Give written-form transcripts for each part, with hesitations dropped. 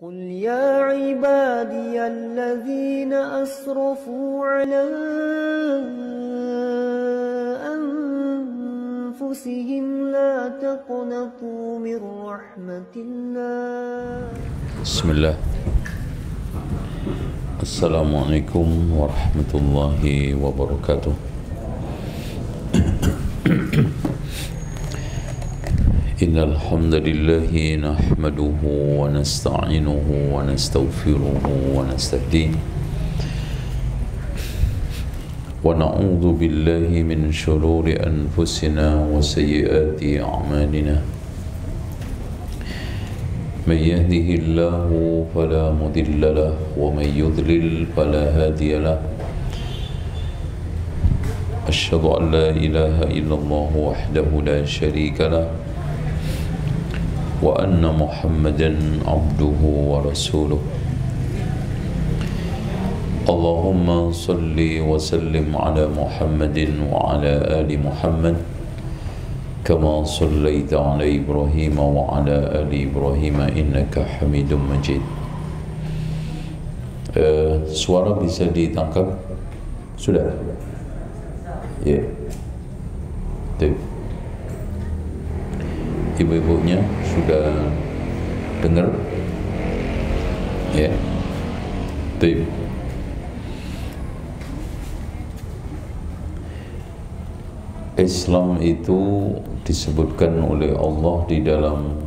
قل يا عبادي الذين أسرفوا على أنفسهم لا تقنطوا من رحمة الله. بسم الله. السلام عليكم ورحمة الله وبركاته. إن الحمد لله نحمده ونستعينه ونستغفره ونستهديه ونعوذ بالله من شرور أنفسنا وسيئات أعمالنا. من يهده الله فلا مضل له ومن يضلل فلا هادي له. أشهد أن لا إله إلا الله وحده لا شريك له وأن محمدا عبده ورسوله. اللهم صل وسلم على محمد وعلى آل محمد كما صليت على إبراهيم وعلى آل إبراهيم إنك حميد مجيد. Suara bisa ditangkap? Sudah? Ya. Tuh. Ibu-ibunya sudah dengar? Ya. Tuh. Islam itu disebutkan oleh Allah di dalam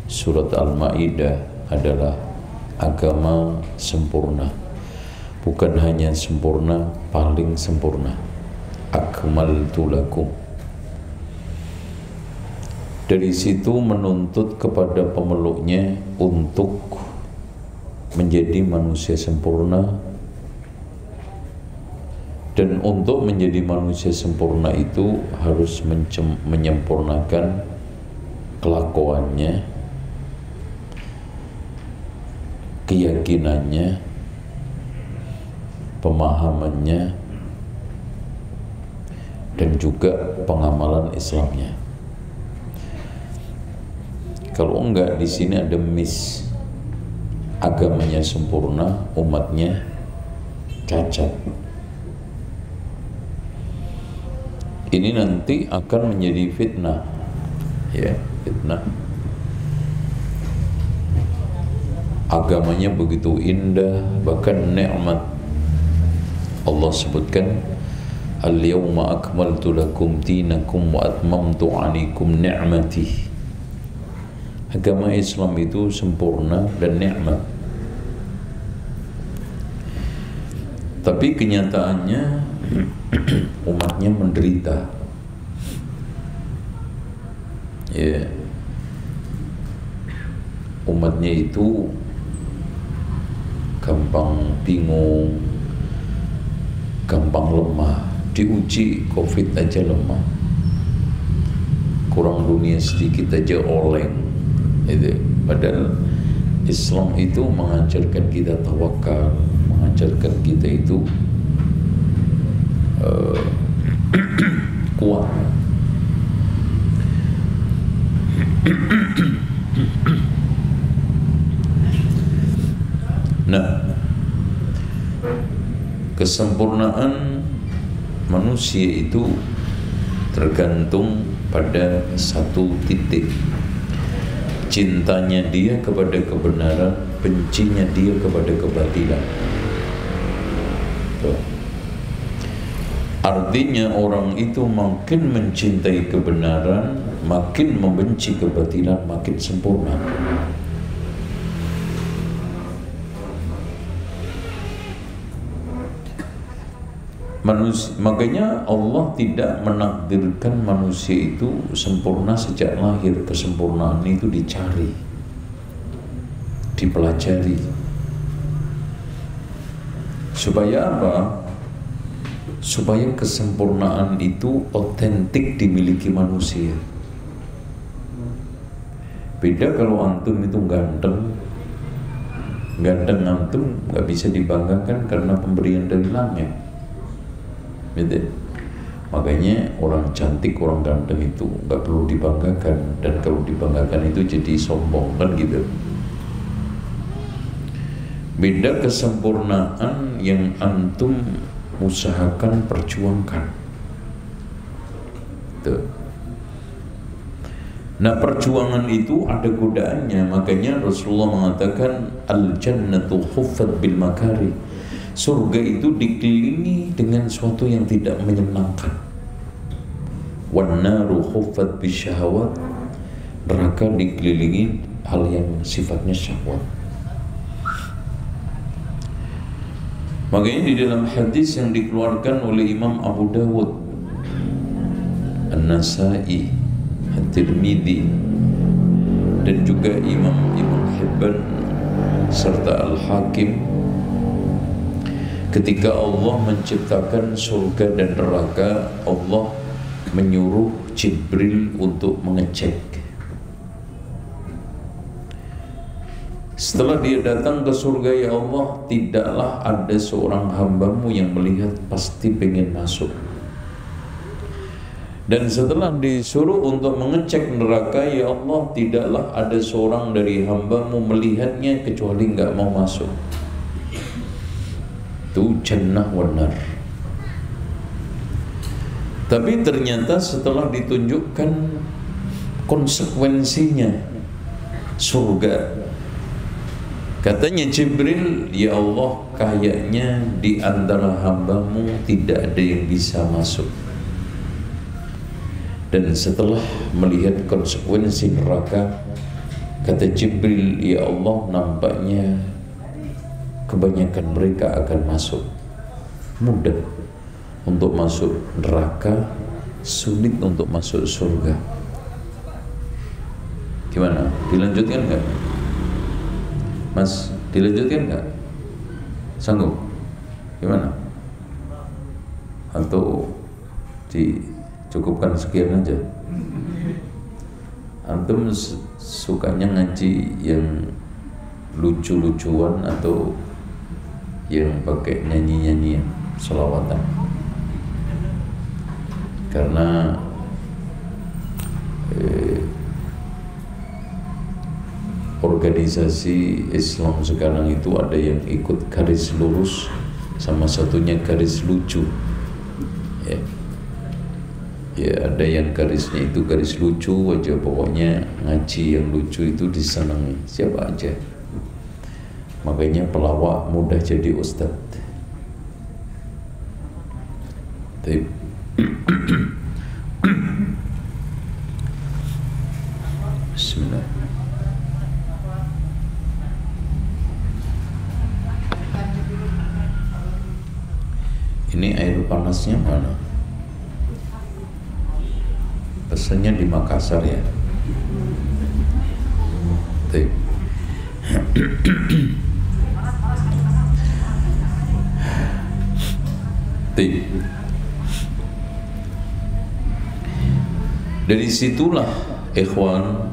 surat Al-Maidah adalah agama sempurna. Bukan hanya sempurna, paling sempurna. Akmaltu lakum. Dari situ menuntut kepada pemeluknya untuk menjadi manusia sempurna. Dan untuk menjadi manusia sempurna itu harus menyempurnakan kelakuannya, keyakinannya, pemahamannya, dan juga pengamalan Islamnya. Kalau enggak, di sini ada miss. Agamanya sempurna, umatnya cacat. Ini nanti akan menjadi fitnah, ya, fitnah. Agamanya begitu indah, bahkan nikmat. Allah sebutkan, al-yawma akmaltu lakum dinakum wa atmamtu 'alaikum ni'mati. Agama Islam itu sempurna dan nikmat. Tapi kenyataannya umatnya menderita. Ya. Umatnya itu gampang bingung, gampang lemah. Diuji Covid aja lemah. Kurang dunia sedikit aja oleng. Itu. Padahal Islam itu mengajarkan kita tawakal, mengajarkan kita itu kuat. Nah, kesempurnaan manusia itu tergantung pada satu titik. Cintanya dia kepada kebenaran, bencinya dia kepada kebatilan. Tuh. Artinya orang itu makin mencintai kebenaran, makin membenci kebatilan, makin sempurna. Makanya Allah tidak menakdirkan manusia itu sempurna sejak lahir. Kesempurnaan itu dicari, dipelajari. Supaya apa? Supaya kesempurnaan itu otentik dimiliki manusia. Beda kalau antum itu ganteng. Ganteng antum gak bisa dibanggakan karena pemberian dari langit. Gitu. Makanya orang cantik, orang ganteng itu gak perlu dibanggakan. Dan kalau dibanggakan itu jadi sombong, kan gitu. Beda kesempurnaan yang antum usahakan perjuangkan. Tuh. Nah, perjuangan itu ada godaannya. Makanya Rasulullah mengatakan al-jannatu khuffat bil makari. Surga itu dikelilingi dengan sesuatu yang tidak menyenangkan. Wan naru khuffat bisyahawat. Neraka dikelilingi hal yang sifatnya syahwat. Makanya di dalam hadis yang dikeluarkan oleh Imam Abu Dawud, An-Nasai, At-Tirmidzi, dan juga Imam Ibn Hibban serta Al-Hakim, ketika Allah menciptakan surga dan neraka, Allah menyuruh Jibril untuk mengecek. Setelah dia datang ke surga, ya Allah, tidaklah ada seorang hambamu yang melihat pasti pengen masuk. Dan setelah disuruh untuk mengecek neraka, ya Allah, tidaklah ada seorang dari hambamu melihatnya kecuali nggak mau masuk. Itu jannah wan nar. Tapi ternyata setelah ditunjukkan konsekuensinya surga, katanya Jibril, ya Allah, kayaknya di antara hambamu tidak ada yang bisa masuk. Dan setelah melihat konsekuensi neraka, kata Jibril, ya Allah, nampaknya kebanyakan mereka akan masuk. Mudah untuk masuk neraka, sulit untuk masuk surga. Gimana? Dilanjutkan nggak? Mas, dilanjutkan nggak? Sanggup? Gimana? Atau cukupkan sekian aja? Antum sukanya ngaji yang lucu-lucuan atau yang pakai nyanyi-nyanyian, selawatan? Karena organisasi Islam sekarang itu ada yang ikut garis lurus, sama satunya garis lucu. Ya, ada yang garisnya itu garis lucu aja, pokoknya ngaji yang lucu itu disenangi siapa aja. Makanya pelawak mudah jadi ustadz. Bismillah. Ini air panasnya mana? Pesannya di Makassar ya. Dari situlah ikhwan,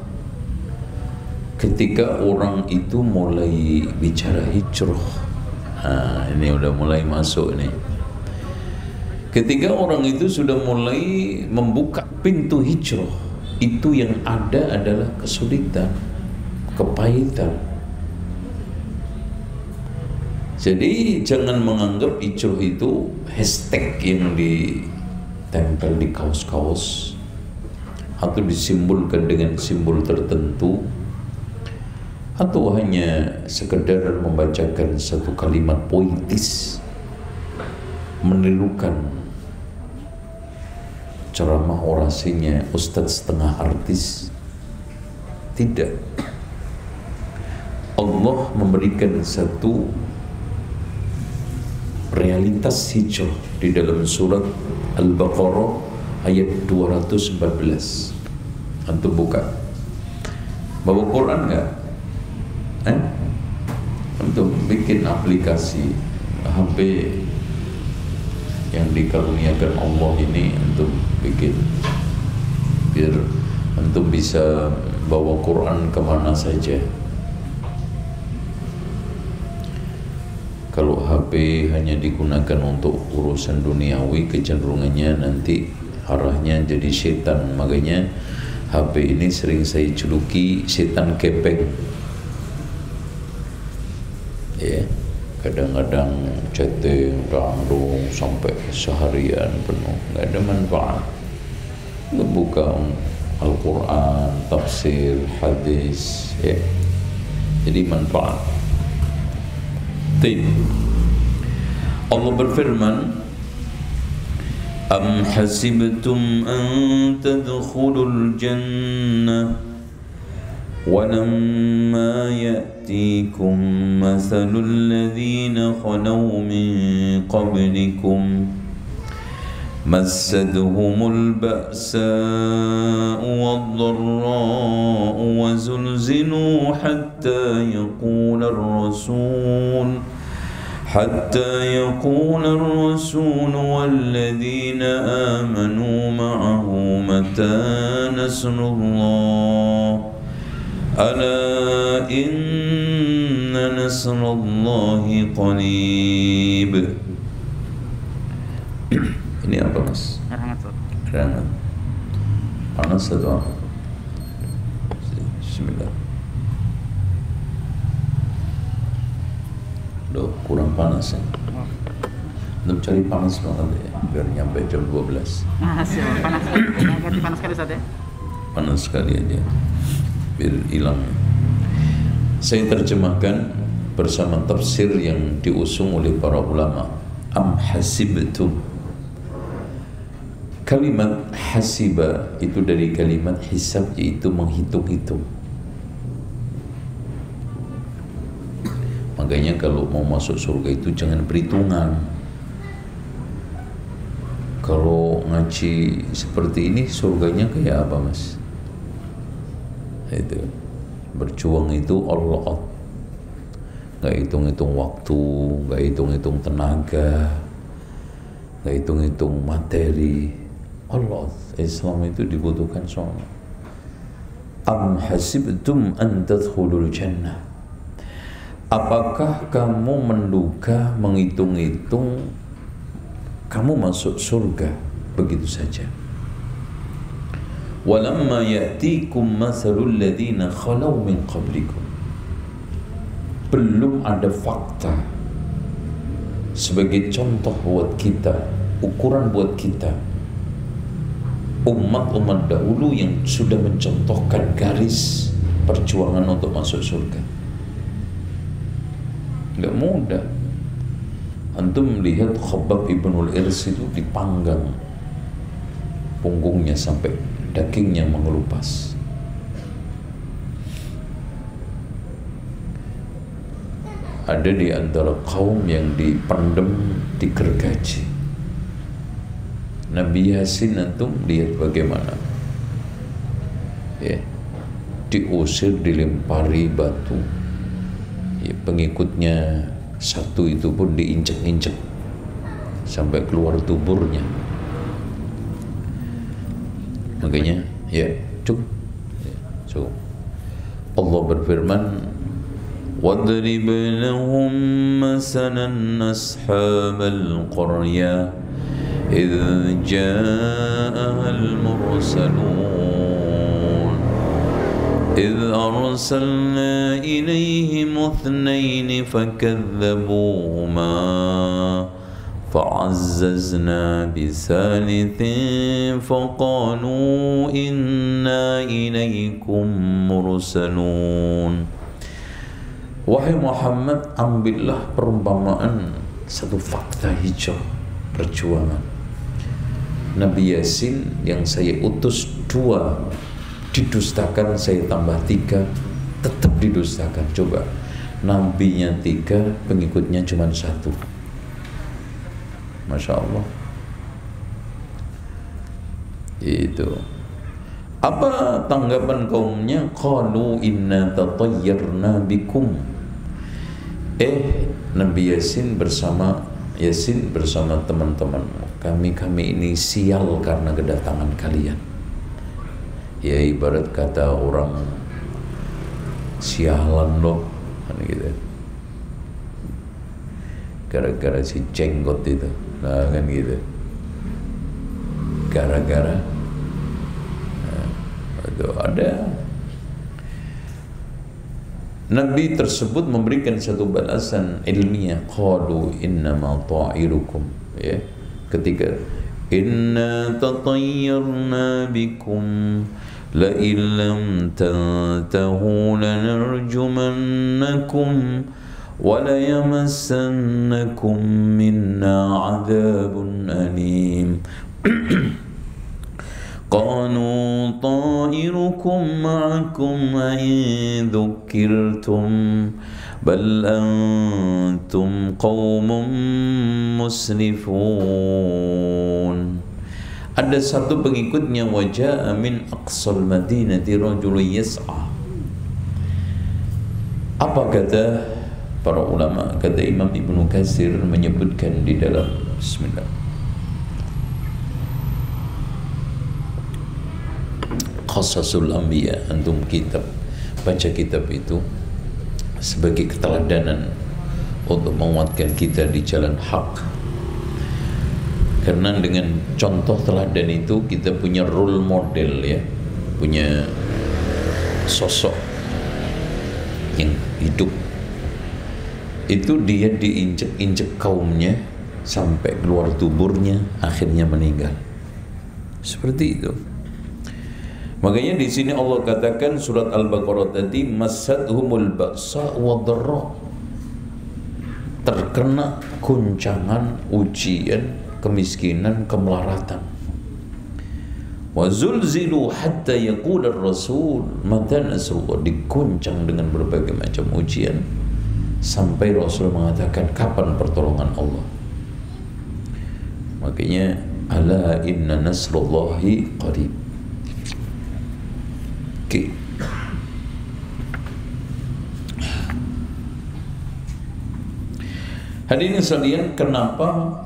ketika orang itu mulai bicara hijrah, ini udah mulai masuk nih. Ketika orang itu sudah mulai membuka pintu hijrah, itu yang ada adalah kesulitan, kepahitan. Jadi jangan menganggap hijrah itu hashtag yang ditempel di kaos-kaos atau disimbolkan dengan simbol tertentu, atau hanya sekedar membacakan satu kalimat poetis menirukan ceramah orasinya ustadz setengah artis. Tidak. Allah memberikan satu realitas hijrah di dalam surat Al-Baqarah ayat 214. Antum buka. Bawa Quran enggak? Untuk bikin aplikasi HP yang dikaruniakan Allah ini, untuk bikin biar antum bisa bawa Quran kemana saja. Kalau HP hanya digunakan untuk urusan duniawi, kecenderungannya nanti arahnya jadi setan. Makanya HP ini sering saya juluki setan kepeng. ya. Kadang-kadang chatting, random sampai seharian penuh, nggak ada manfaat. Buka Al-Quran, tafsir, hadis, ya. Jadi manfaat. Allah berfirman, Am hasibtum an tadkhulul jannah ولما يأتيكم مثل الذين خلوا من قبلكم مستهم البأساء والضراء وزلزلوا حتى يقول الرسول والذين آمنوا معه متى نصر الله ألا إن نصر الله قريب. Ini apa mas? Air hangat. Panas atau apa? Bismillah. Duh, kurang panas ya. Untuk cari panas banget ya, biar nyampe jam 12. Panas sekali, panas sekali Ustaz ya. Panas sekali aja, biar hilang. Saya terjemahkan bersama tafsir yang diusung oleh para ulama. Am hasibtum. Kalimat hasiba itu dari kalimat hisab, yaitu menghitung-hitung. Makanya kalau mau masuk surga itu jangan perhitungan. Kalau ngaji seperti ini, surganya kayak apa mas? Itu berjuang itu Allah, nggak hitung-hitung waktu, nggak hitung-hitung tenaga, nggak hitung-hitung materi. Allah, Islam itu dibutuhkan semua. Am hasibtum an tadkhulul jannah. Apakah kamu menduga, menghitung-hitung kamu masuk surga begitu saja? Walamma ya'tikum mathalul ladzina khalaw min qablikum. Belum ada fakta sebagai contoh buat kita, ukuran buat kita, umat-umat dahulu yang sudah mencontohkan garis perjuangan untuk masuk surga. Nggak mudah. Antum melihat Khabbab ibnul Irs itu dipanggang punggungnya sampai dagingnya mengelupas. Ada di antara kaum yang dipendem, digergaji. Nabi Yasin antum lihat bagaimana, ya, diusir, dilempari batu, ya, pengikutnya satu itu pun diinjek-injek sampai keluar tuburnya. Makanya ya cukup, cukup. Allah berfirman, وَاضْرِبْ لَهُمْ مَثَلًا أَصْحَابَ الْقَرْيَةِ إِذْ جَاءَهَا الْمُرْسَلُونَ إِذْ أَرْسَلْنَا إِلَيْهِمُ اثْنَيْنِ فَكَذَّبُوهُمَا فَعَزَّزْنَا بِثَالِثٍ فَقَالُوا إِنَّا إِلَيْكُمْ مُرْسَلُونَ. Wahai Muhammad, ambillah perumpamaan satu fakta hijau perjuangan. Nabi Yasin yang saya utus 2 didustakan, saya tambah 3 tetap didustakan. Coba, nabinya 3, pengikutnya cuma 1. Masya Allah. Itu. Apa tanggapan kaumnya? Qalu inna tatayyarna bikum. Nabi Yasin bersama teman-teman, kami ini sial karena kedatangan kalian. Ya ibarat kata orang sialan loh, kan gitu. Gara-gara si jenggot itu, nah kan gitu. Gara-gara itu ada Nabi tersebut memberikan satu balasan ilmiah, qalu innama ta'irukum, ya, ketika inna tatayyarna bikum la illam tantahu lanarjumannakum wa la yamassannakum minna 'adzabun alim. قالوا طائركم معكم إن ذكرتم بل أنتم قوم مسرفون. Ada satu pengikutnya, wajah min aqsal madinati rajulun yas'a. Apa kata para ulama? Kata Imam Ibnu Katsir menyebutkan di dalam bismillah, Qasasul Anbiya, antum kitab, baca kitab itu sebagai keteladanan untuk menguatkan kita di jalan hak. Karena dengan contoh teladan itu kita punya role model, ya, punya sosok yang hidup. Itu dia diinjek-injek kaumnya sampai keluar tuburnya, akhirnya meninggal. Seperti itu. Makanya di sini Allah katakan surat Al-Baqarah tadi, masadhumul ba'sa wa dharra, terkena guncangan, ujian, kemiskinan, kemelaratan. Wa zulzilu hatta yaqula ar-rasul mata nasrullah, diguncang dengan berbagai macam ujian sampai Rasul mengatakan kapan pertolongan Allah. Makanya ala inna nasrullahi qarib. Oke. Hadirin sekalian, kenapa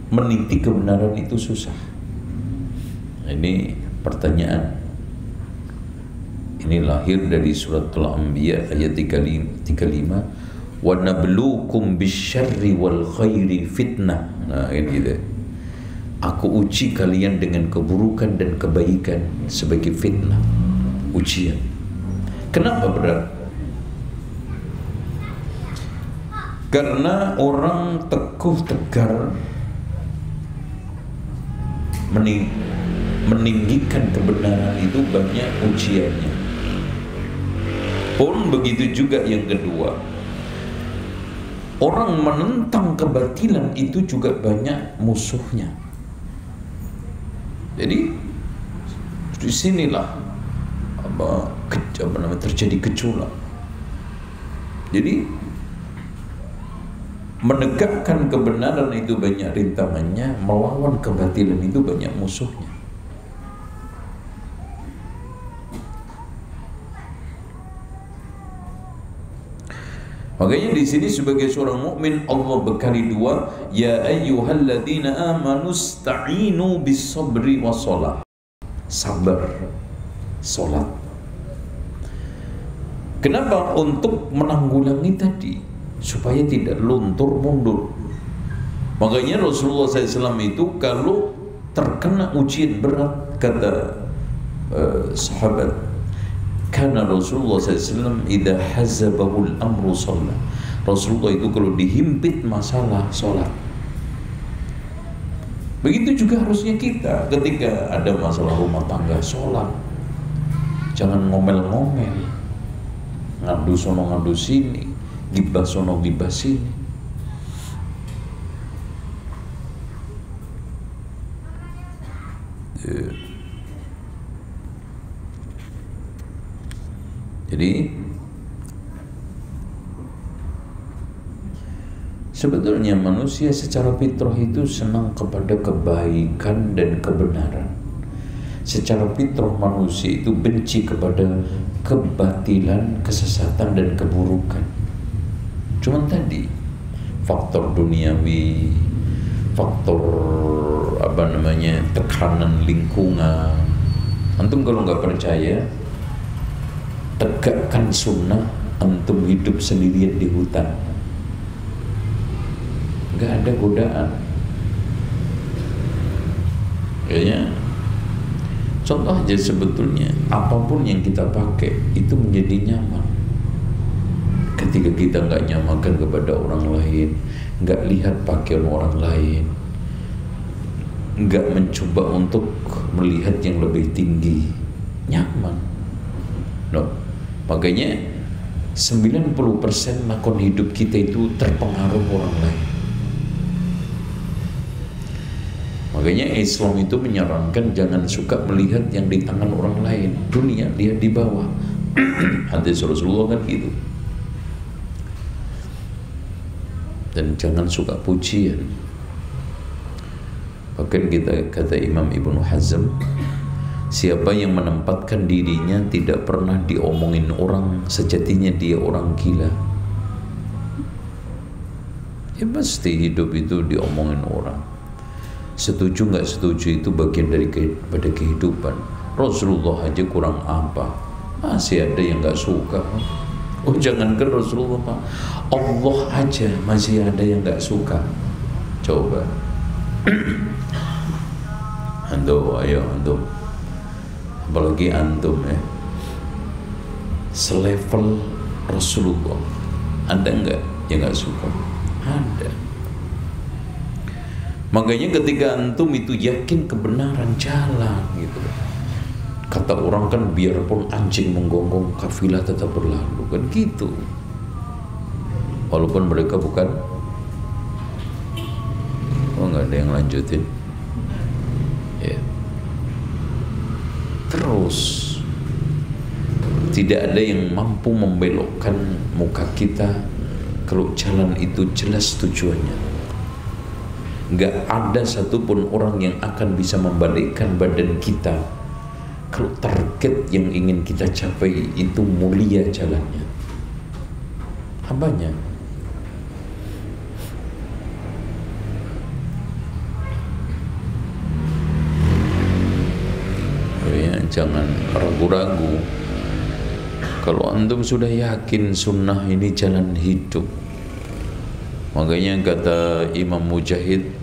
meniti kebenaran itu susah? Ini pertanyaan. Ini lahir dari surat Al-Anbiya ayat 35. Wa nabluukum bisyarri wal khairi fitnah. Nah, ini gitu. Aku uji kalian dengan keburukan dan kebaikan sebagai fitnah, ujian. Kenapa berat? Karena orang teguh tegar meninggikan kebenaran itu banyak ujiannya. Pun begitu juga yang kedua, orang menentang kebatilan itu juga banyak musuhnya. Jadi disinilah terjadi gejolak. Jadi menegakkan kebenaran itu banyak rintangannya, melawan kebatilan itu banyak musuhnya. Makanya di sini sebagai seorang mukmin Allah bekali dua, ya ayyuhalladzina amanu ista'inu bis-sabri was-shalah. Sabar, salat. Kenapa? Untuk menanggulangi tadi, supaya tidak luntur mundur. Makanya Rasulullah SAW itu kalau terkena ujian berat, kata sahabat, karena Rasulullah SAW idza hazabahul amru shalla. Rasulullah itu kalau dihimpit masalah sholat. Begitu juga harusnya kita ketika ada masalah rumah tangga, sholat. Jangan ngomel-ngomel, ngadu sono ngadu sini, gibah sono gibah sini. Jadi sebetulnya manusia secara fitrah itu senang kepada kebaikan dan kebenaran. Secara fitrah manusia itu benci kepada kebatilan, kesesatan dan keburukan. Cuman tadi faktor duniawi, faktor tekanan lingkungan. Antum kalau nggak percaya, tegakkan sunnah, antum hidup sendirian di hutan, nggak ada godaan. Kayaknya contoh aja, sebetulnya apapun yang kita pakai itu menjadi nyaman. ketika kita nggak nyamakan kepada orang lain, nggak lihat pakaian orang lain, nggak mencoba untuk melihat yang lebih tinggi, nyaman. No. Makanya 90% lakon hidup kita itu terpengaruh orang lain. Makanya Islam itu menyarankan jangan suka melihat yang di tangan orang lain, dunia lihat di bawah. Hadis Rasulullah kan gitu. Dan jangan suka pujian. Bahkan kita kata Imam Ibnu Hazm, siapa yang menempatkan dirinya tidak pernah diomongin orang, sejatinya dia orang gila. Ya pasti hidup itu diomongin orang. Setuju nggak setuju itu bagian daripada kehidupan. Rasulullah aja kurang apa, masih ada yang nggak suka. Oh jangankan Rasulullah Pak, Allah aja masih ada yang nggak suka. Coba antum, ayo antum, apalagi antum ya, selevel Rasulullah, ada nggak yang nggak suka? Ada. Makanya ketika antum itu yakin kebenaran, jalan gitu. Kata orang kan biarpun anjing menggonggong kafilah tetap berlalu, kan gitu. Walaupun mereka bukan, oh nggak ada yang lanjutin ya. Terus tidak ada yang mampu membelokkan muka kita kalau jalan itu jelas tujuannya. Nggak ada satupun orang yang akan bisa membalikkan badan kita kalau target yang ingin kita capai itu mulia jalannya. Apanya? Oh ya, jangan ragu-ragu. Kalau antum sudah yakin sunnah ini jalan hidup, makanya kata Imam Mujahid,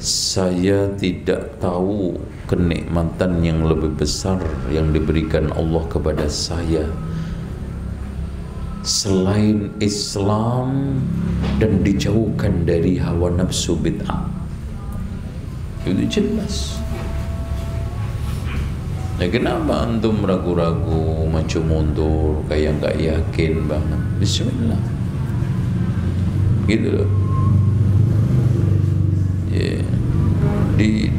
saya tidak tahu kenikmatan yang lebih besar yang diberikan Allah kepada saya selain Islam dan dijauhkan dari hawa nafsu bid'ah. Itu jelas. Nah, kenapa antum ragu-ragu, maju mundur, kayak nggak yakin banget? Bismillah. Gitu loh. Yeah.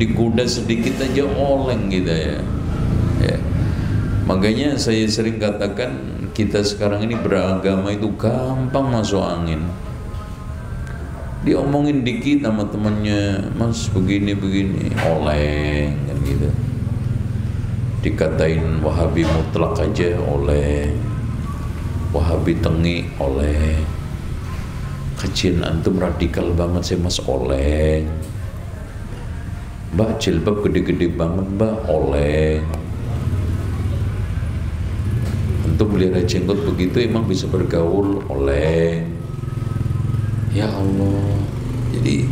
Digoda sedikit aja oleng gitu ya. Yeah. Makanya saya sering katakan kita sekarang ini beragama itu gampang masuk angin. Diomongin dikit sama temannya, mas begini oleng kan gitu. Dikatain Wahabi mutlak aja oleng, Wahabi tengi oleng. Kajian antum radikal banget sih mas, oleng. Mbak jilbab gede-gede banget mbak, oleng. Antum melihara jenggot begitu emang bisa bergaul, oleng. Ya Allah, jadi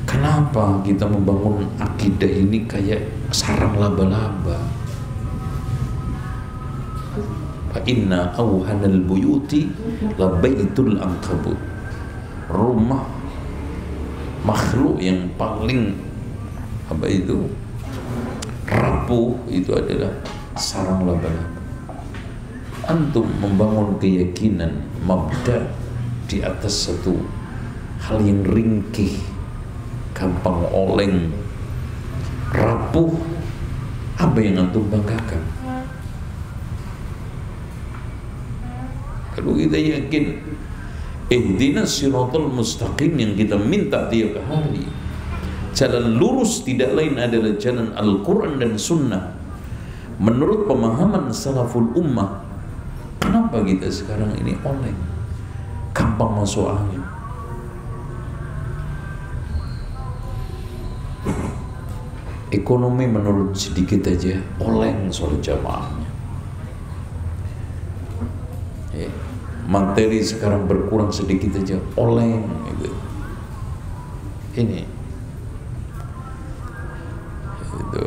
kenapa kita membangun akidah ini kayak sarang laba-laba? Inna awhanal buyuti la baitul ankabut. Rumah makhluk yang paling apa itu rapuh itu adalah sarang laba-laba. Antum membangun keyakinan mabda di atas satu hal yang ringkih, gampang oleng, rapuh, apa yang antum banggakan? Kalau kita yakin ihdinas siratal mustaqim yang kita minta tiap hari, jalan lurus tidak lain adalah jalan Al-Quran dan Sunnah menurut pemahaman salaful ummah. Kenapa kita sekarang ini oleng, gampang masuk angin? Ekonomi menurun sedikit aja oleng soal jamaahnya. Materi sekarang berkurang sedikit aja oleng gitu. Ini itu.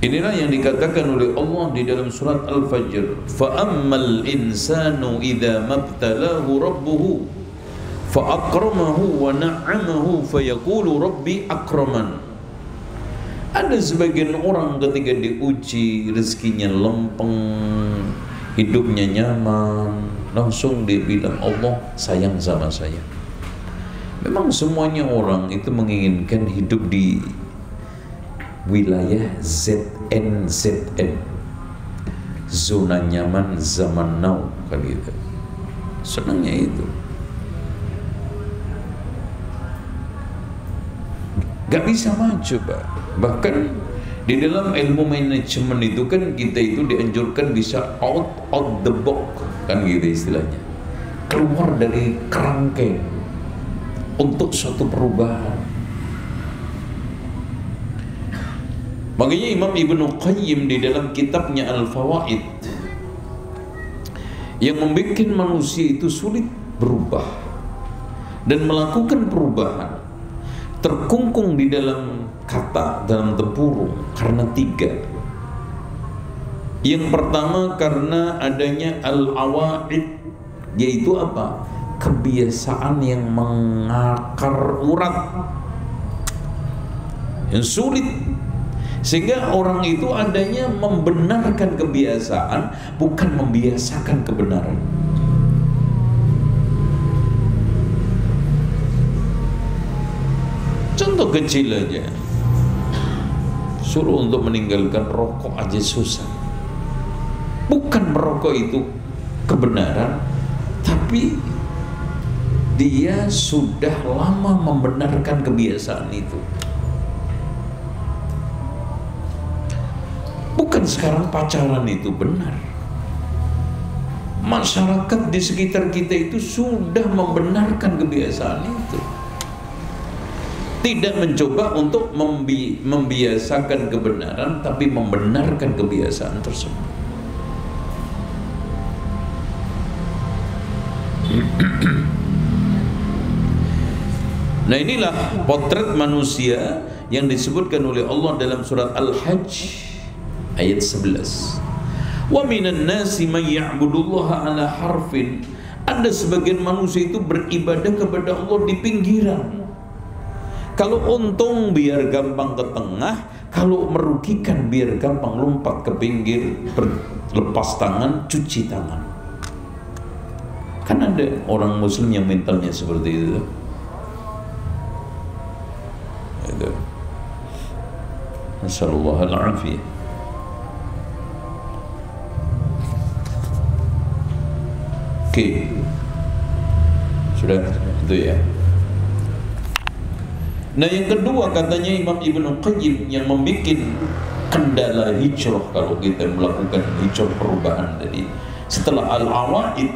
Inilah yang dikatakan oleh Allah di dalam surat Al-Fajr, fa'ammal insanu idza mabtalahu rabbuhu fa'akramahu wa na'amahu fayaqulu rabbi akraman. Ada sebagian orang ketika diuji rezekinya lempeng, hidupnya nyaman, langsung dia bilang Allah sayang sama saya. Memang semuanya orang itu menginginkan hidup di wilayah ZN, zona nyaman zaman now kali itu. Senangnya itu. Gak bisa maju, Pak. Bahkan di dalam ilmu manajemen itu kan kita itu dianjurkan bisa out the box, kan gitu istilahnya. Keluar dari kerangkeng untuk suatu perubahan. Makanya Imam Ibnu Qayyim di dalam kitabnya Al-Fawaid yang membuat manusia itu sulit berubah dan melakukan perubahan, terkungkung di dalam kata, dalam tempurung karena 3. Yang pertama karena adanya al-awaid, yaitu apa? Kebiasaan yang mengakar urat, yang sulit, sehingga orang itu adanya membenarkan kebiasaan, bukan membiasakan kebenaran. Contoh kecil aja, suruh untuk meninggalkan rokok aja susah. Bukan merokok itu kebenaran, tapi dia sudah lama membenarkan kebiasaan itu. Bukan sekarang pacaran itu benar. Masyarakat di sekitar kita itu sudah membenarkan kebiasaan itu. Tidak mencoba untuk membiasakan kebenaran, tapi membenarkan kebiasaan tersebut. Nah, inilah potret manusia yang disebutkan oleh Allah dalam surat Al-Hajj ayat 11. Wa minan nasi may ya'budullaha ala harfin. Ada sebagian manusia itu beribadah kepada Allah di pinggiran. Kalau untung biar gampang ke tengah, kalau merugikan biar gampang lompat ke pinggir, lepas tangan, cuci tangan. Kan ada orang muslim yang mentalnya seperti itu. Itu. Nasallallahu al-afiyah. Oke, sudah itu ya. Nah, yang kedua katanya Imam Ibnu Qayyim yang membuat kendala hijrah kalau kita melakukan hijrah perubahan tadi, setelah al-awaid,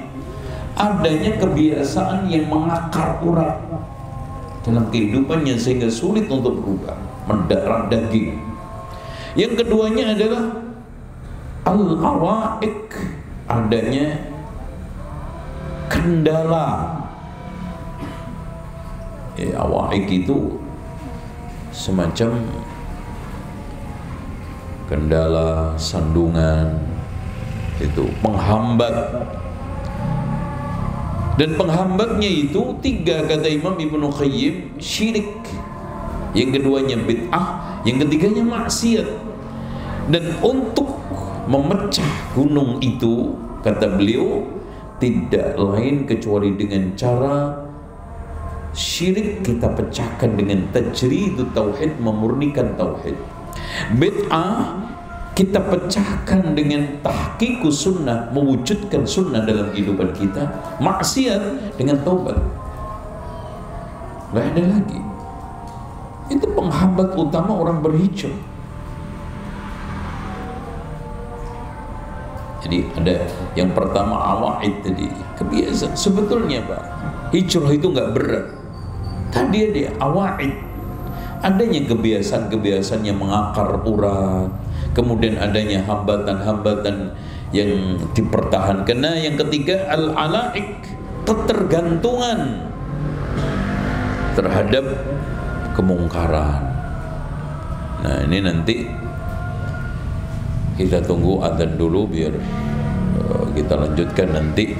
adanya kebiasaan yang mengakar urat dalam kehidupannya sehingga sulit untuk berubah, mendarah daging. Yang keduanya adalah al-awaid, adanya kendala. Awaik itu semacam kendala, sandungan, itu penghambat. Dan penghambatnya itu 3 kata Imam Ibnu Qayyim, syirik, yang keduanya bid'ah, yang ketiganya maksiat. Dan untuk memecah gunung itu, kata beliau, tidak lain kecuali dengan cara syirik kita pecahkan dengan tajridut tauhid, memurnikan tauhid. Bid'ah kita pecahkan dengan tahqiqus sunnah, mewujudkan sunnah dalam kehidupan kita. Maksiat dengan taubat. Gak ada lagi. Itu penghambat utama orang berhijrah. Jadi ada yang pertama awaid tadi, kebiasaan. Sebetulnya Pak, hijrah itu nggak berat. Tadi ada awaid, adanya kebiasaan-kebiasaan yang mengakar urat, kemudian adanya hambatan-hambatan yang dipertahankan. Nah, yang ketiga al-alaik, ketergantungan terhadap kemungkaran. Nah, ini nanti kita tunggu adzan dulu biar kita lanjutkan nanti.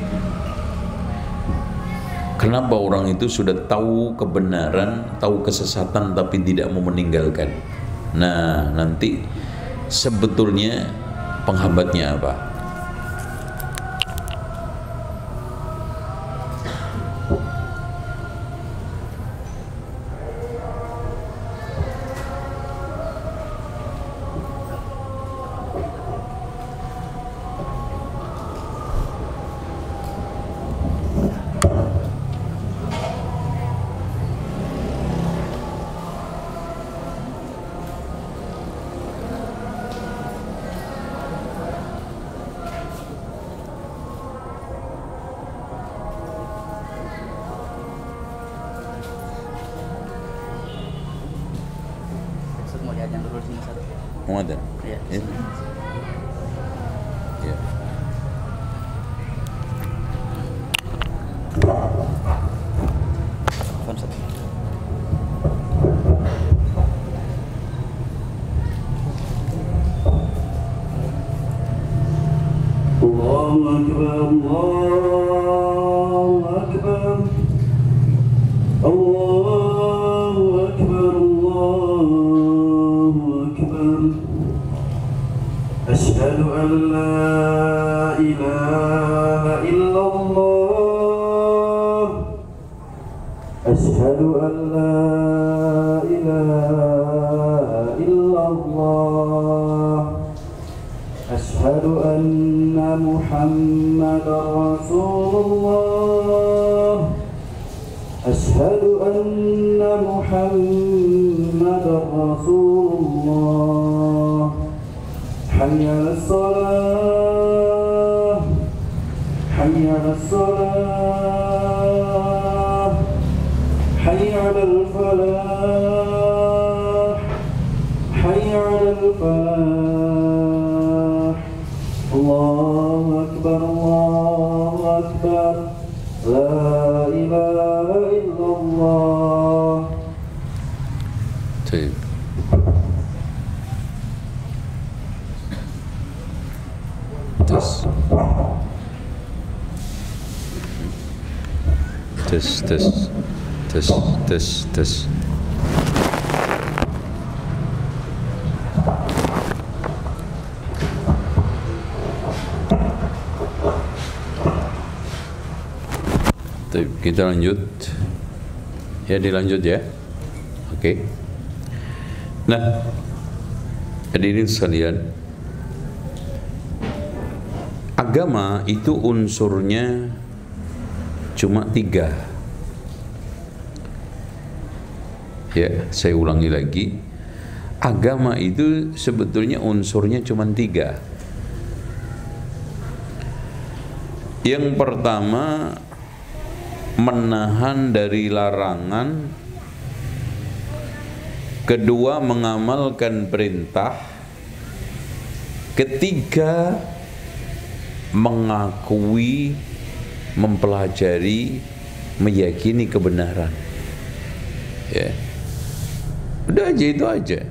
Kenapa orang itu sudah tahu kebenaran, tahu kesesatan tapi tidak mau meninggalkan? Nah, nanti sebetulnya penghambatnya apa? Mau diajang dulu sini satu. Mau ada? Iya. Ya. Ya. Telepon satu. Allahu Akbar, Allahu Akbar, Allahu Akbar, Allahu Akbar. Asyhadu an la ilaha illallah. Asyhadu an la ilaha illallah. Asyhadu anna Muhammadar Rasulullah. Asyhadu anna Muhammadar Rasulullah. Hayya 'alas salah, hayya 'alas salah, hayya 'alal falah, hayya 'alal falah. Allahu Akbar, Allahu Akbar, la ilaha illallah. Baik. Tes. Kita lanjut. Ya, dilanjut ya. Oke. Nah, hadirin sekalian, agama itu unsurnya cuma 3. Ya, saya ulangi lagi. Agama itu sebetulnya unsurnya cuma 3. Yang pertama, menahan dari larangan. Kedua, mengamalkan perintah. Ketiga, mengakui, mempelajari, meyakini kebenaran. Ya, udah aja, itu aja.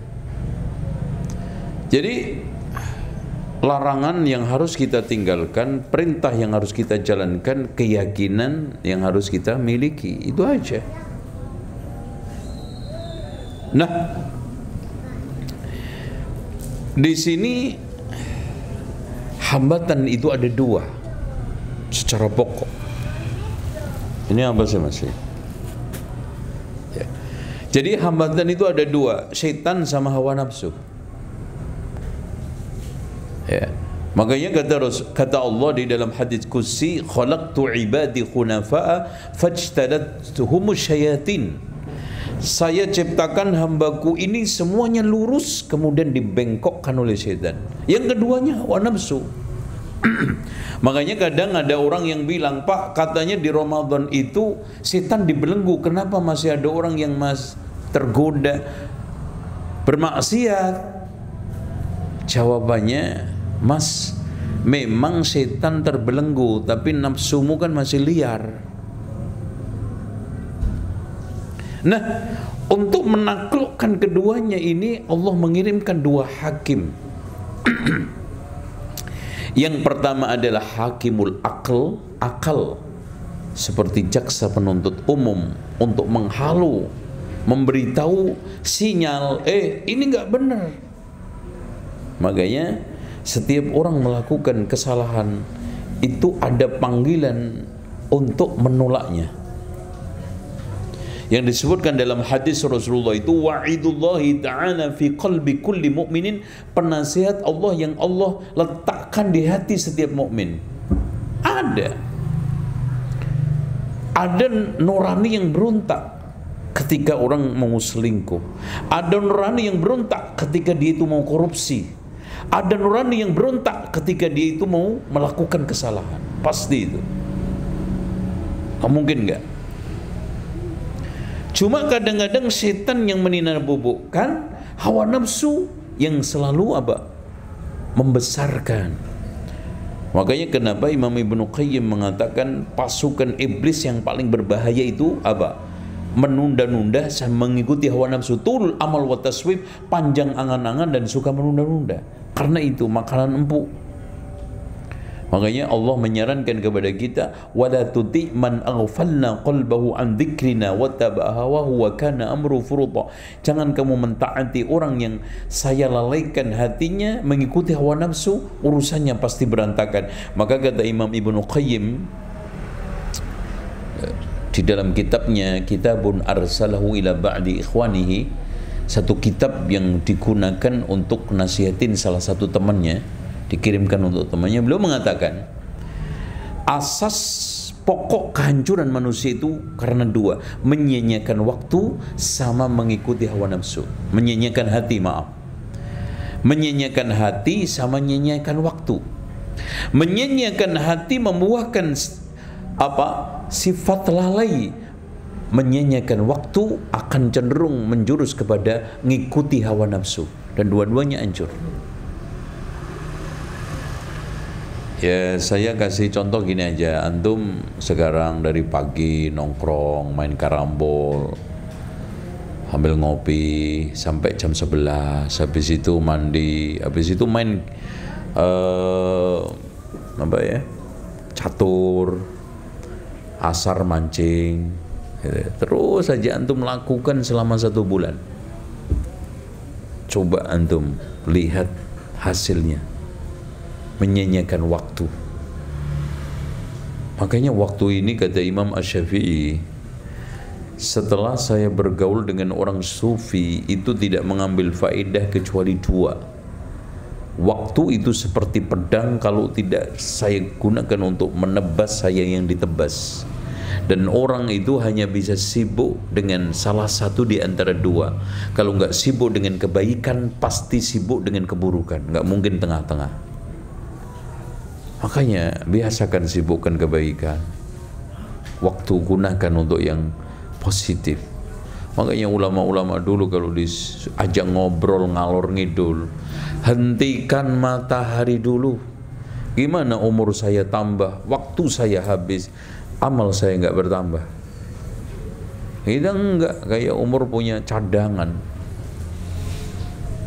Jadi larangan yang harus kita tinggalkan, perintah yang harus kita jalankan, keyakinan yang harus kita miliki, itu aja. Nah, di sini hambatan itu ada 2 secara pokok. Ini apa sih Mas? Ya. Jadi hambatan itu ada 2, syaitan sama hawa nafsu. Ya. Makanya kata Allah di dalam hadis qudsi, khalaqtu ibadi khunafa'a fajtalathum syayatin. Saya ciptakan hambaku ini semuanya lurus, kemudian dibengkokkan oleh syaitan. Yang keduanya hawa nafsu. Makanya kadang ada orang yang bilang, Pak, katanya di Ramadan itu setan dibelenggu, kenapa masih ada orang yang tergoda bermaksiat? Jawabannya, Mas, memang setan terbelenggu, tapi nafsumu kan masih liar. Nah, untuk menaklukkan keduanya ini Allah mengirimkan 2 hakim. Yang pertama adalah hakimul akal seperti jaksa penuntut umum untuk menghalu, memberitahu sinyal, ini nggak benar. Makanya setiap orang melakukan kesalahan itu ada panggilan untuk menolaknya. Yang disebutkan dalam hadis Rasulullah itu wa'idullahi ta'ala fi qalbi kulli mu'minin, penasihat Allah yang Allah letakkan di hati setiap mukmin. Ada nurani yang berontak ketika orang mau selingkuh. Ada nurani yang berontak ketika dia itu mau korupsi. Ada nurani yang berontak ketika dia itu mau melakukan kesalahan. Pasti itu. Mungkin enggak? Cuma kadang-kadang setan yang meninabobokan hawa nafsu yang selalu membesarkan. Makanya kenapa Imam Ibnu Qayyim mengatakan pasukan iblis yang paling berbahaya itu menunda-nunda, mengikuti hawa nafsu, tul amal wa taswib, panjang angan-angan dan suka menunda-nunda. Karena itu makanan empuk. Makanya Allah menyarankan kepada kita, wala tuti man aghfalna qalbahu an dzikrina wattaba'a hawahu wa kana amru furuta. Jangan kamu mentaati orang yang saya lalaikan hatinya mengikuti hawa nafsu, urusannya pasti berantakan. Maka kata Imam Ibnu Qayyim di dalam kitabnya Kitabun Arsalahu ila ba'di ikhwanihi, satu kitab yang digunakan untuk nasihatin salah satu temannya, dikirimkan untuk temannya, beliau mengatakan asas pokok kehancuran manusia itu karena dua, menyia-nyiakan waktu sama mengikuti hawa nafsu. Menyia-nyiakan hati, menyia-nyiakan hati sama menyia-nyiakan waktu. Menyia-nyiakan hati membuahkan sifat lalai. Menyia-nyiakan waktu akan cenderung menjurus kepada ngikuti hawa nafsu, dan dua-duanya hancur. Ya, saya kasih contoh gini aja. Antum sekarang dari pagi nongkrong, main karambol, ambil ngopi sampai jam 11, habis itu mandi, habis itu main catur, asar mancing, terus saja antum lakukan selama 1 bulan. Coba antum lihat hasilnya. Menyia-nyiakan waktu. Makanya waktu ini kata Imam Asy-Syafi'i, setelah saya bergaul dengan orang sufi itu tidak mengambil faedah kecuali 2. Waktu itu seperti pedang, kalau tidak saya gunakan untuk menebas, saya yang ditebas. Dan orang itu hanya bisa sibuk dengan salah satu di antara 2. Kalau nggak sibuk dengan kebaikan, pasti sibuk dengan keburukan. Nggak mungkin tengah-tengah. Makanya biasakan sibukkan kebaikan. Waktu gunakan untuk yang positif. Makanya ulama-ulama dulu kalau diajak ngobrol ngalor ngidul, hentikan matahari dulu. Gimana umur saya tambah, waktu saya habis, amal saya nggak bertambah. Kita enggak, kayak umur punya cadangan.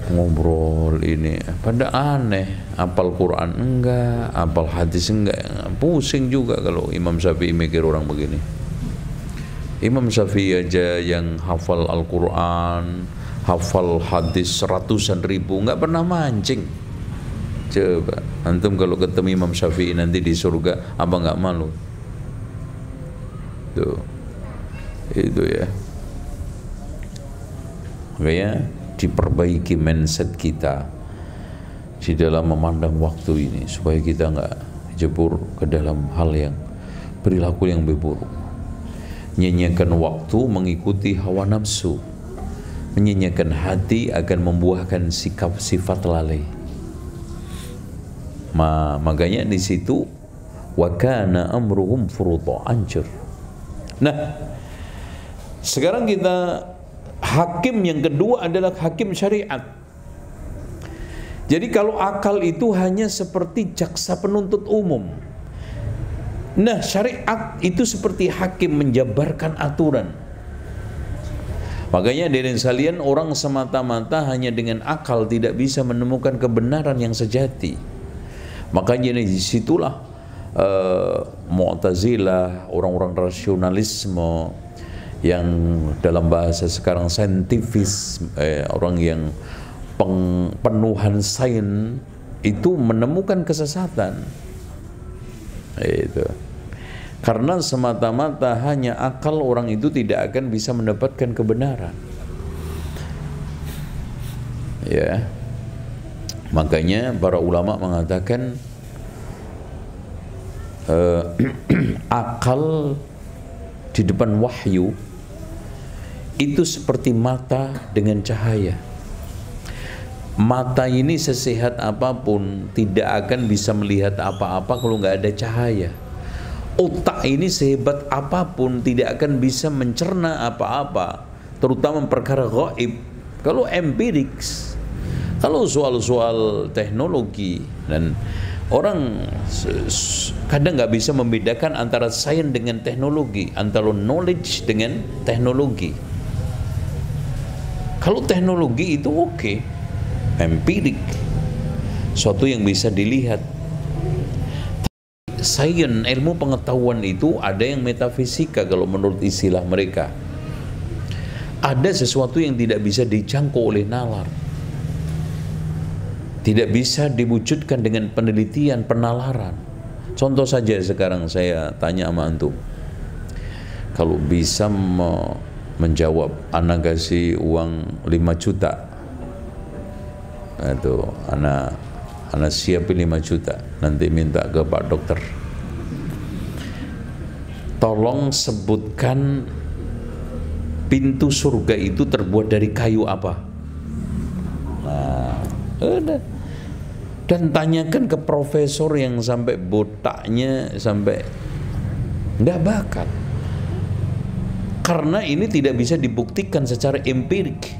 Ngobrol ini, pada aneh, apal Quran enggak, apal hadis enggak, pusing juga kalau Imam Syafi'i mikir orang begini. Imam Syafi'i aja yang hafal Al-Quran, hafal hadis ratusan ribu, enggak pernah mancing. Coba, antum kalau ketemu Imam Syafi'i nanti di surga, apa enggak malu? Tuh, itu ya. Makanya diperbaiki mindset kita di dalam memandang waktu ini supaya kita nggak jebur ke dalam hal yang perilaku yang buruk. Nyanyiakan waktu mengikuti hawa nafsu, menyanyiakan hati akan membuahkan sikap sifat lalai. Makanya di situ wa kana amruhum furuta, hancur. Nah, sekarang kita hakim yang kedua adalah hakim syariat. Jadi kalau akal itu hanya seperti jaksa penuntut umum. Nah, syariat itu seperti hakim menjabarkan aturan. Makanya dari sekalian, orang semata-mata hanya dengan akal tidak bisa menemukan kebenaran yang sejati. Makanya di situlah Mu'tazilah, orang-orang rasionalisme yang dalam bahasa sekarang saintifis, orang yang penuhan sains itu menemukan kesesatan. Itu karena semata-mata hanya akal orang itu tidak akan bisa mendapatkan kebenaran. Ya, makanya para ulama mengatakan akal di depan wahyu itu seperti mata dengan cahaya. Mata ini sesehat apapun tidak akan bisa melihat apa-apa kalau nggak ada cahaya. Otak ini sehebat apapun tidak akan bisa mencerna apa-apa, terutama perkara gaib. Kalau empirik, kalau soal-soal teknologi, dan orang kadang nggak bisa membedakan antara sains dengan teknologi, antara knowledge dengan teknologi. Kalau teknologi itu oke, empirik, suatu yang bisa dilihat. Sains, ilmu pengetahuan itu ada yang metafisika kalau menurut istilah mereka. Ada sesuatu yang tidak bisa dijangkau oleh nalar, tidak bisa diwujudkan dengan penelitian, penalaran. Contoh saja sekarang saya tanya sama antum, kalau bisa menjawab, anak kasih uang 5 juta, itu anak siapin 5 juta, nanti minta ke Pak Dokter, tolong sebutkan pintu surga itu terbuat dari kayu apa. Nah, udah. Dan tanyakan ke profesor yang sampai botaknya sampai nggak bakat, karena ini tidak bisa dibuktikan secara empirik,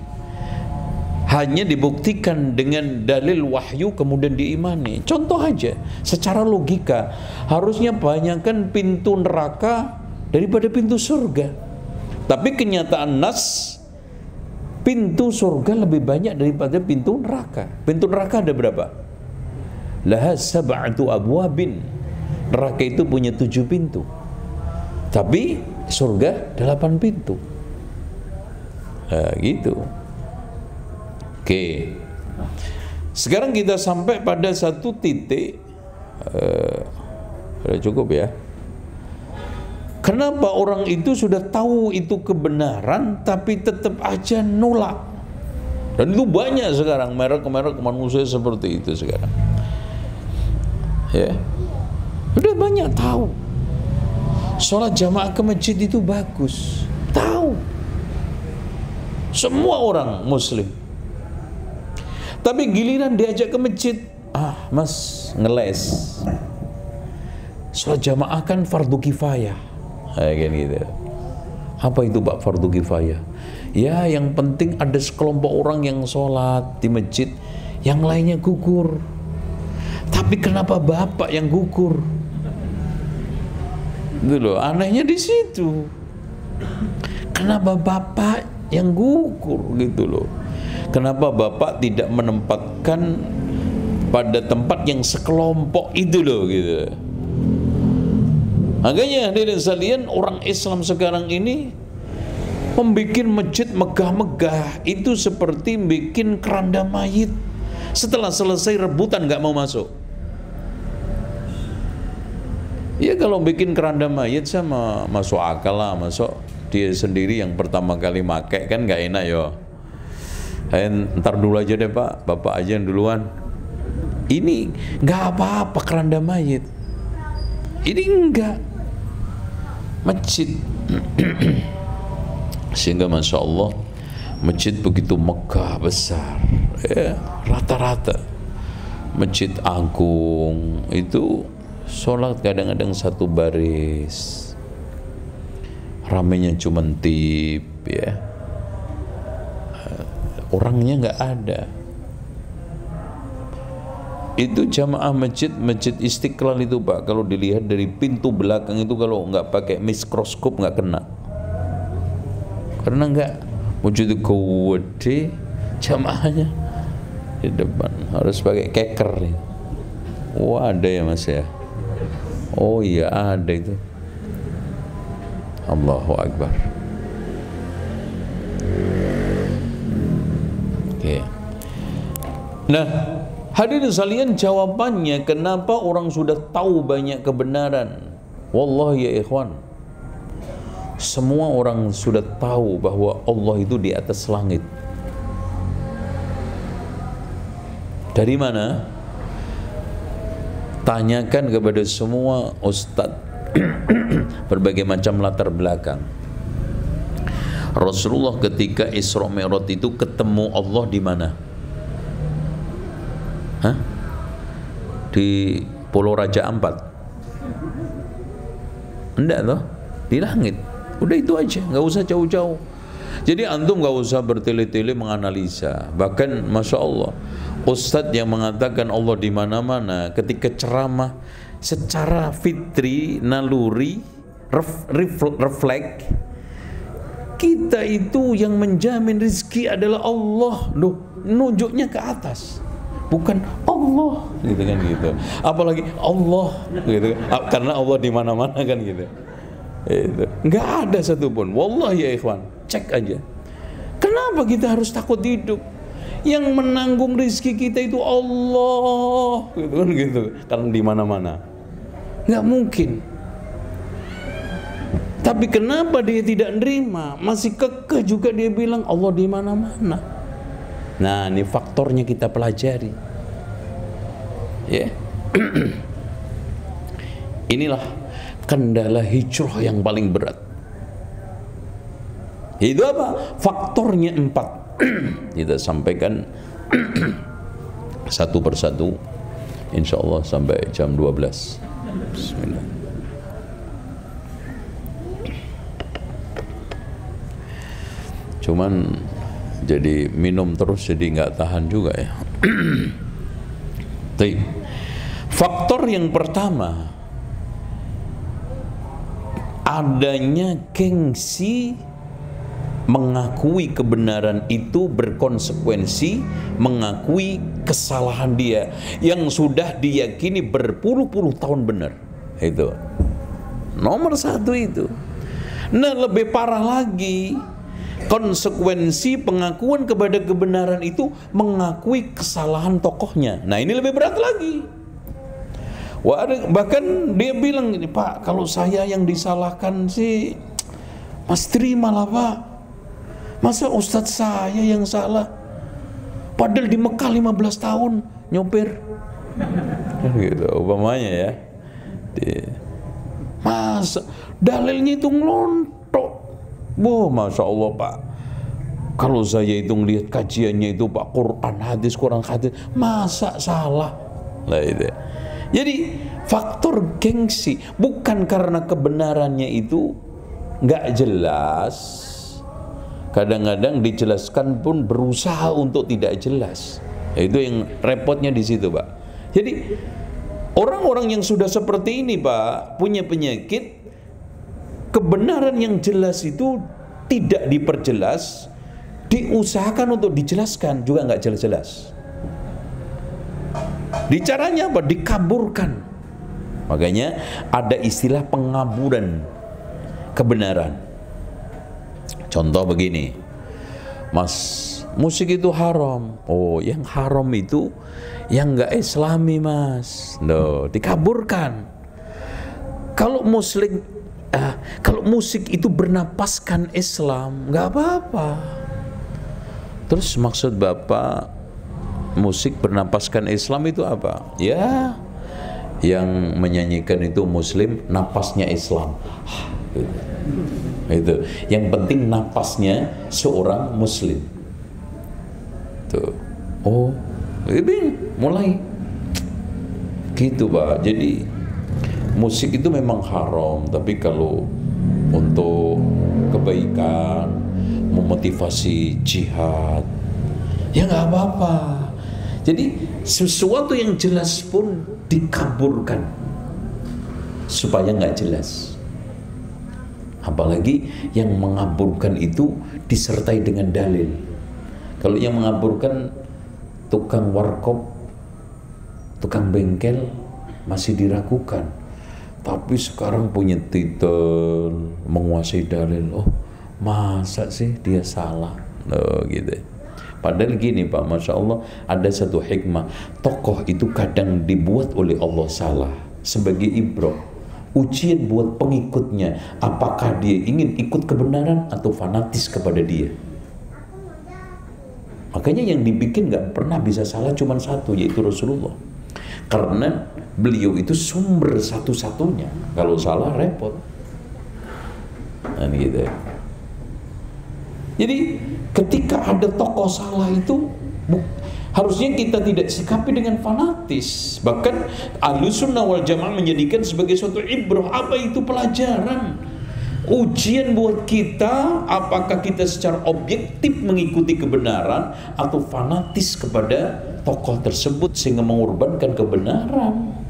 hanya dibuktikan dengan dalil wahyu kemudian diimani. Contoh aja, secara logika harusnya banyakkan pintu neraka daripada pintu surga, tapi kenyataan nas, pintu surga lebih banyak daripada pintu neraka. Pintu neraka ada berapa? Laha sab'atu abwabin. Neraka itu punya 7 pintu, tapi surga 8 pintu. Nah, gitu. Oke. Sekarang kita sampai pada satu titik, sudah cukup ya. Kenapa orang itu sudah tahu itu kebenaran tapi tetap aja nolak? Dan itu banyak sekarang, merek-merek manusia seperti itu sekarang. Ya, udah banyak tahu sholat jamaah ke masjid itu bagus, tahu semua orang muslim, tapi giliran diajak ke masjid, mas ngeles, sholat jamaah kan fardu kifayah, kayak gitu. Apa itu Pak fardu kifayah? Ya, yang penting ada sekelompok orang yang sholat di masjid, yang lainnya gugur. Tapi kenapa Bapak yang gugur? Itu loh, anehnya di situ. Kenapa Bapak yang gugur gitu loh? Kenapa Bapak tidak menempatkan pada tempat yang sekelompok itu loh gitu? Makanya hadirin sekalian, orang Islam sekarang ini membuat masjid megah-megah itu seperti bikin keranda mayit. Setelah selesai rebutan nggak mau masuk. Ya kalau bikin keranda mayit sama masuk akal lah, masuk dia sendiri yang pertama kali pakai kan nggak enak ya. Ntar dulu aja deh Pak, Bapak aja yang duluan. Ini nggak apa-apa keranda mayit. Ini enggak masjid. Sehingga masya Allah masjid begitu megah besar, ya, rata-rata masjid agung itu sholat kadang-kadang satu baris, ramainya cuma tip, ya, orangnya nggak ada. Itu jamaah masjid Istiqlal itu Pak, kalau dilihat dari pintu belakang itu kalau nggak pakai mikroskop nggak kena, karena nggak wujud gede jamaahnya di depan, harus pakai keker. Oh ada ya Mas ya. Oh iya ada itu. Allahu Akbar. Oke. Nah, hadirin sekalian, jawabannya kenapa orang sudah tahu banyak kebenaran. Wallahi ya ikhwan, semua orang sudah tahu bahwa Allah itu di atas langit. Dari mana? Tanyakan kepada semua ustadz berbagai macam latar belakang. Rasulullah ketika Isra Mi'raj itu ketemu Allah di mana? Hah? Di Pulau Raja Ampat? Enggak toh? Di langit. Udah itu aja, nggak usah jauh-jauh. Jadi antum nggak usah bertele-tele menganalisa. Bahkan masya Allah, ustadz yang mengatakan Allah di mana-mana, ketika ceramah secara fitri, naluri, refleks, kita itu yang menjamin rezeki adalah Allah. Loh, nunjuknya ke atas, bukan Allah, gitu kan gitu. Apalagi Allah, gitu. Karena Allah di mana-mana kan gitu. Itu nggak ada satupun. Wallahi ya ikhwan, cek aja. Kenapa kita harus takut hidup? Yang menanggung rezeki kita itu Allah, gitu kan gitu. Karena di mana-mana. Nggak mungkin. Tapi kenapa dia tidak nerima? Masih kekeh juga dia bilang Allah di mana-mana. Nah, ini faktornya kita pelajari. Ya. Inilah kendala hijrah yang paling berat. Itu apa? Faktornya 4. Kita sampaikan satu persatu, insya Allah sampai jam 12. Bismillah. Cuman jadi minum terus jadi nggak tahan juga ya. Faktor yang pertama, adanya gengsi mengakui kebenaran itu berkonsekuensi mengakui kesalahan dia yang sudah diyakini berpuluh-puluh tahun benar. Itu nomor 1 itu. Nah, lebih parah lagi, konsekuensi pengakuan kepada kebenaran itu mengakui kesalahan tokohnya. Nah, ini lebih berat lagi. Bahkan dia bilang gini, Pak, kalau saya yang disalahkan sih Mas terimalah Pak. Masa ustadz saya yang salah? Padahal di Mekah 15 tahun nyopir. Gitu, umpamanya ya. Masa dalilnya itu ngelontok. Wah, Masya Allah Pak. Kalau saya itu ngelihat kajiannya itu Pak, Quran hadis, masa salah? Lah itu. Jadi faktor gengsi, bukan karena kebenarannya itu nggak jelas. Kadang-kadang dijelaskan pun berusaha untuk tidak jelas. Itu yang repotnya di situ, Pak. Jadi orang-orang yang sudah seperti ini, Pak, punya penyakit kebenaran yang jelas itu tidak diperjelas, diusahakan untuk dijelaskan juga nggak jelas-jelas. Caranya apa? Dikaburkan. Makanya ada istilah pengaburan kebenaran. Contoh begini, Mas, musik itu haram. Oh, yang haram itu yang nggak Islami, Mas. Loh, dikaburkan. Kalau musik itu bernapaskan Islam, nggak apa-apa. Terus maksud Bapak musik bernapaskan Islam itu apa? Ya, yang menyanyikan itu Muslim, napasnya Islam. Itu. Yang penting napasnya seorang Muslim. Tuh. Oh, ini mulai gitu, Pak. Jadi musik itu memang haram, tapi kalau untuk kebaikan, memotivasi jihad, ya nggak apa-apa. Jadi sesuatu yang jelas pun dikaburkan supaya nggak jelas. Apalagi yang mengaburkan itu disertai dengan dalil. Kalau yang mengaburkan tukang warkop, tukang bengkel masih diragukan, tapi sekarang punya titel, menguasai dalil. Oh, masa sih dia salah? Oh, gitu. Padahal gini Pak, Masya Allah, ada satu hikmah. Tokoh itu kadang dibuat oleh Allah salah sebagai ibrah, ujian buat pengikutnya, apakah dia ingin ikut kebenaran atau fanatis kepada dia. Makanya yang dibikin gak pernah bisa salah cuma satu, yaitu Rasulullah. Karena beliau itu sumber satu-satunya. Kalau salah repot. Nah, gitu. Jadi ketika ada tokoh salah itu harusnya kita tidak sikapi dengan fanatis. Bahkan Ahlussunnah wal Jamaah menjadikan sebagai suatu ibrah. Apa itu? Pelajaran, ujian buat kita, apakah kita secara objektif mengikuti kebenaran atau fanatis kepada tokoh tersebut sehingga mengorbankan kebenaran.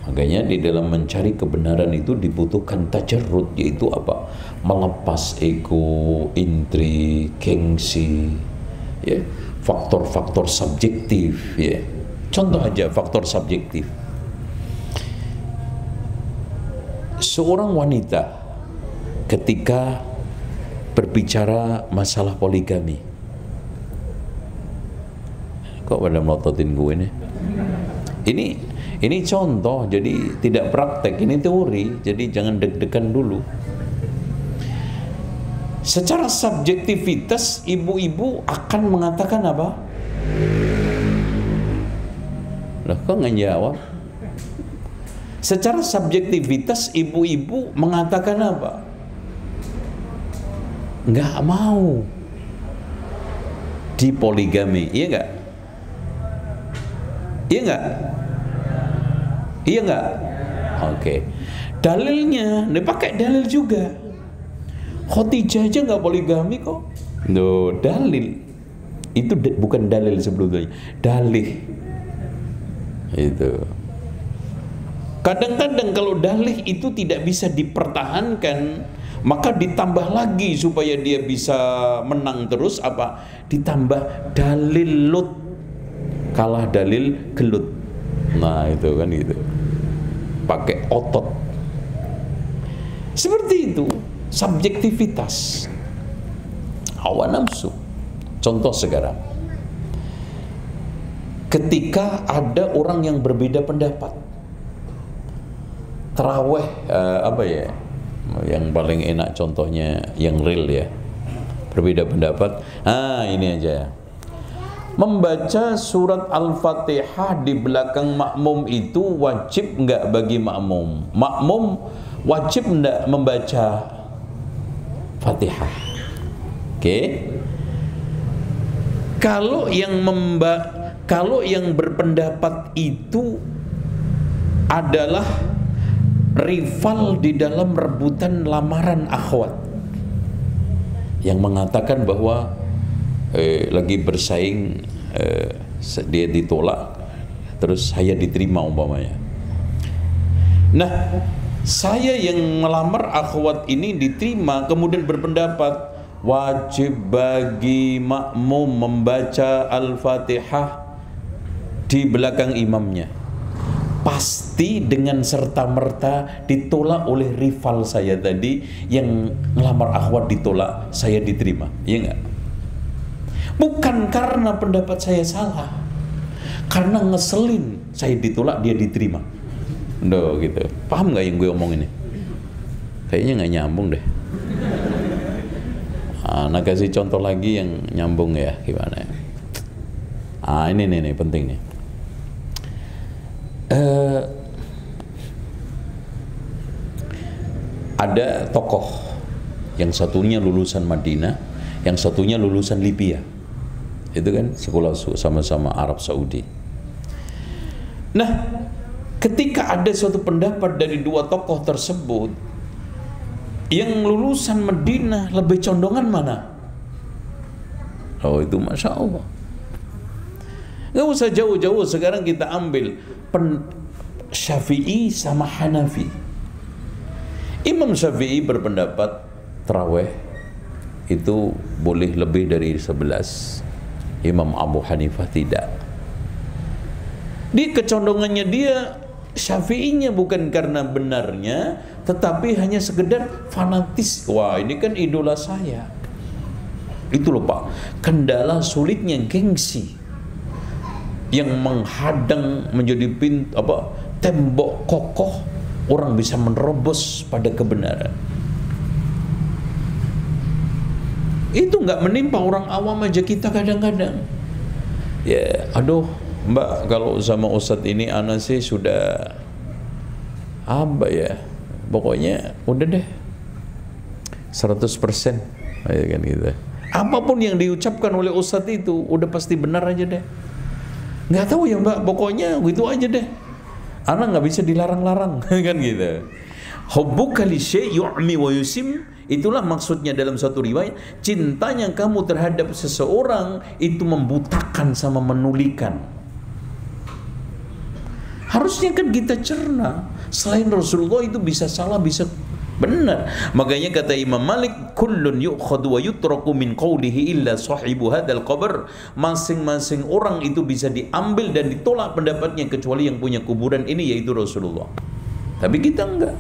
Makanya di dalam mencari kebenaran itu dibutuhkan tajarrud, yaitu apa? Melepas ego, intrik, gengsi, ya, faktor-faktor subjektif, ya. Contoh aja faktor subjektif. Seorang wanita ketika berbicara masalah poligami, kok pada melototin gue nih? Ini contoh, jadi tidak praktek, ini teori, jadi jangan deg-degan dulu. Secara subjektivitas, ibu-ibu akan mengatakan apa? Loh, kok nggak jawab? Secara subjektivitas, ibu-ibu mengatakan apa? Nggak mau dipoligami, iya nggak? Iya nggak? Iya nggak? Oke. Dalilnya, dia pakai dalil juga. Khadijah aja nggak poligami kok. No, dalil. Itu bukan dalil sebelumnya. Dalih. Itu. Kadang-kadang kalau dalih itu tidak bisa dipertahankan, maka ditambah lagi supaya dia bisa menang terus apa? Ditambah dalil lut. Kalah dalil gelut. Nah, itu kan gitu. Pakai otot. Seperti itu, subjektivitas. Hawa nafsu. Contoh sekarang. Ketika ada orang yang berbeda pendapat. Tarawih apa ya? Yang paling enak contohnya yang real ya. Berbeda pendapat. Ini aja. Membaca surat Al-Fatihah di belakang makmum itu wajib enggak bagi makmum? Makmum wajib enggak membaca Fatihah? Oke. Kalau yang berpendapat itu adalah rival di dalam rebutan lamaran akhwat, yang mengatakan bahwa lagi bersaing, dia ditolak terus saya diterima umpamanya. Nah, saya yang melamar akhwat ini diterima, kemudian berpendapat wajib bagi makmum membaca Al-Fatihah di belakang imamnya. Pasti dengan serta-merta ditolak oleh rival saya tadi, yang melamar akhwat ditolak, saya diterima. Iya enggak? Bukan karena pendapat saya salah, karena ngeselin saya ditolak, dia diterima. Duh, gitu. Paham nggak yang gue omongin ini? Kayaknya nggak nyambung deh. Nah, kasih contoh lagi yang nyambung ya, gimana ya? Ini nih penting nih. Ada tokoh, yang satunya lulusan Madinah, yang satunya lulusan Libya. Itu kan sekolah sama-sama Arab Saudi. Nah, ketika ada suatu pendapat dari dua tokoh tersebut, yang lulusan Madinah lebih condongan mana? Oh, itu Masya Allah. Gak usah jauh-jauh, sekarang kita ambil Syafi'i sama Hanafi. Imam Syafi'i berpendapat tarawih itu boleh lebih dari 11. Imam Abu Hanifah tidak. Di kecondongannya dia Syafi'inya bukan karena benarnya, tetapi hanya sekedar fanatis. Wah, ini kan idola saya. Itu loh Pak, kendala sulitnya gengsi yang menghadang menjadi tembok kokoh orang bisa menerobos pada kebenaran. Itu nggak menimpa orang awam aja kita kadang-kadang. Ya, aduh Mbak, kalau sama Ustadz ini ana sih sudah apa ya, pokoknya udah deh 100%, ya kan gitu. Apapun yang diucapkan oleh Ustadz itu udah pasti benar aja deh. Nggak tahu ya Mbak, pokoknya gitu aja deh. Ana nggak bisa dilarang-larang, kan gitu. Hubbuka li syai' yu'mi wa yusim, itulah maksudnya dalam satu riwayat, cintanya kamu terhadap seseorang itu membutakan sama menulikan. Harusnya kan kita cerna, selain Rasulullah itu bisa salah, bisa benar. Makanya kata Imam Malik, kullun yu'khadhu wa yutraku min qawlihi illa sahibu hadzal qabr. Masing-masing orang itu bisa diambil dan ditolak pendapatnya kecuali yang punya kuburan ini, yaitu Rasulullah. Tapi kita enggak.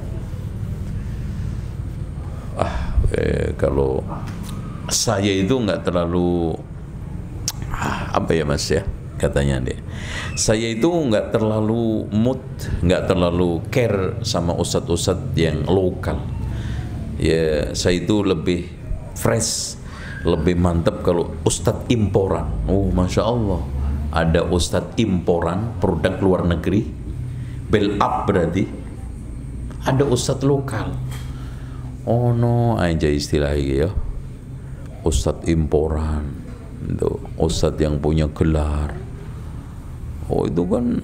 Kalau saya itu enggak terlalu apa ya Mas ya, katanya dia, saya itu nggak terlalu mood, nggak terlalu care sama ustadz-ustadz yang lokal. Ya, saya itu lebih fresh, lebih mantap kalau ustadz imporan. Oh, masya Allah, ada ustadz imporan produk luar negeri, build up berarti. Ada ustadz lokal. Oh no, aja istilahnya ya, ustadz imporan, itu ustadz yang punya gelar. Oh itu kan,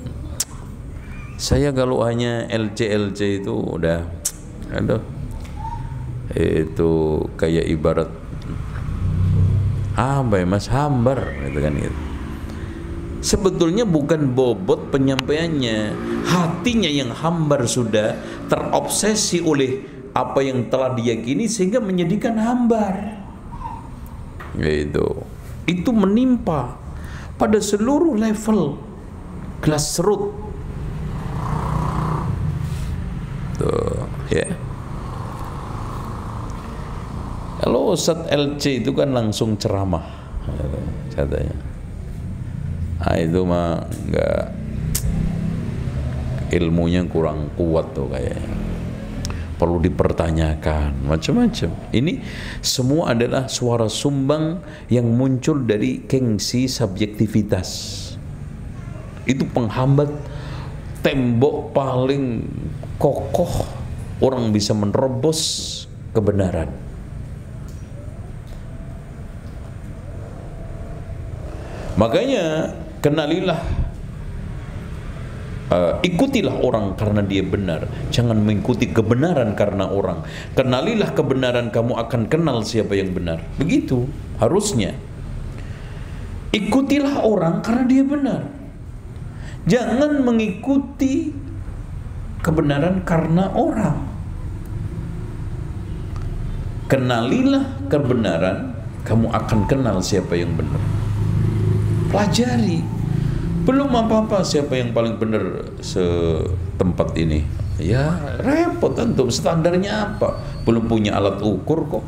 saya kalau hanya LC itu udah, aduh, itu kayak ibarat apa ya Mas, hambar gitu kan gitu. Sebetulnya bukan bobot penyampaiannya, hatinya yang hambar, sudah terobsesi oleh apa yang telah diyakini sehingga menjadikan hambar. Itu menimpa pada seluruh level grassroots. Tuh, ya. Kalau Ustadz LC itu kan langsung ceramah, katanya. Itu mah enggak, ilmunya kurang kuat tuh kayaknya. Perlu dipertanyakan macam-macam. Ini semua adalah suara sumbang yang muncul dari gengsi subjektivitas. Itu penghambat tembok paling kokoh orang bisa menerobos kebenaran. Makanya kenalilah, ikutilah orang karena dia benar, jangan mengikuti kebenaran karena orang. Kenalilah kebenaran, kamu akan kenal siapa yang benar. Begitu harusnya. Ikutilah orang karena dia benar, jangan mengikuti kebenaran karena orang. Kenalilah kebenaran, kamu akan kenal siapa yang benar. Pelajari. Belum apa-apa siapa yang paling benar setempat ini. Ya repot antum, standarnya apa? Belum punya alat ukur kok.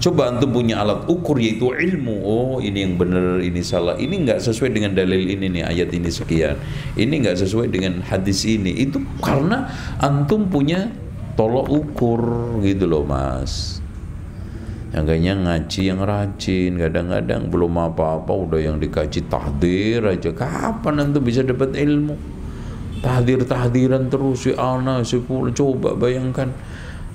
Coba antum punya alat ukur yaitu ilmu. Oh ini yang benar, ini salah, ini nggak sesuai dengan dalil ini nih, ayat ini sekian, ini nggak sesuai dengan hadis ini. Itu karena antum punya tolok ukur gitu loh Mas. Yang kayaknya ngaji yang rajin, kadang-kadang belum apa-apa udah yang dikaji tahdir aja. Kapan antum bisa dapat ilmu? Tahdir-tahdiran terus, si anak, si pula. Coba bayangkan,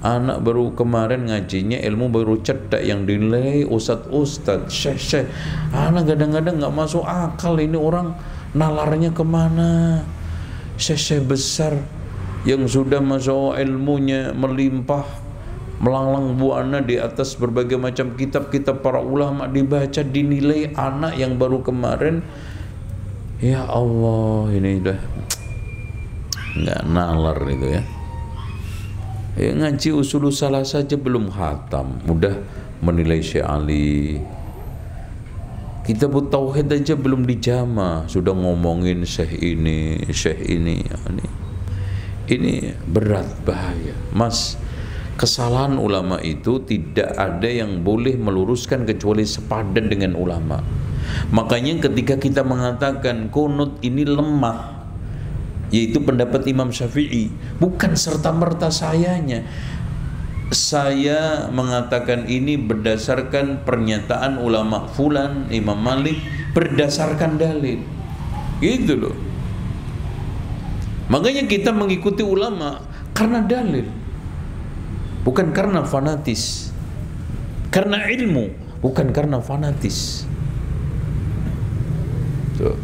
anak baru kemarin ngajinya ilmu baru cedak, yang dinilai ustadz-ustadz, syekh-syekh. Anak kadang-kadang nggak masuk akal, ini orang nalarnya kemana? Syekh-syekh besar yang sudah masuk ilmunya melimpah, melanglang buana di atas berbagai macam kitab-kitab para ulama dibaca, dinilai anak yang baru kemarin. Ya Allah, ini udah nggak nalar itu ya. Ngaji usul salah saja belum khatam, udah menilai Syekh Ali. Kitab Tauhid aja belum dijama sudah ngomongin syekh ini. Ini berat, bahaya. Mas, kesalahan ulama itu tidak ada yang boleh meluruskan kecuali sepadan dengan ulama. Makanya ketika kita mengatakan kunut ini lemah, yaitu pendapat Imam Syafi'i, bukan serta-merta sayanya. Saya mengatakan ini berdasarkan pernyataan ulama fulan, Imam Malik, berdasarkan dalil. Gitu loh. Makanya kita mengikuti ulama karena dalil, bukan karena fanatis. Karena ilmu, bukan karena fanatis. Tuh.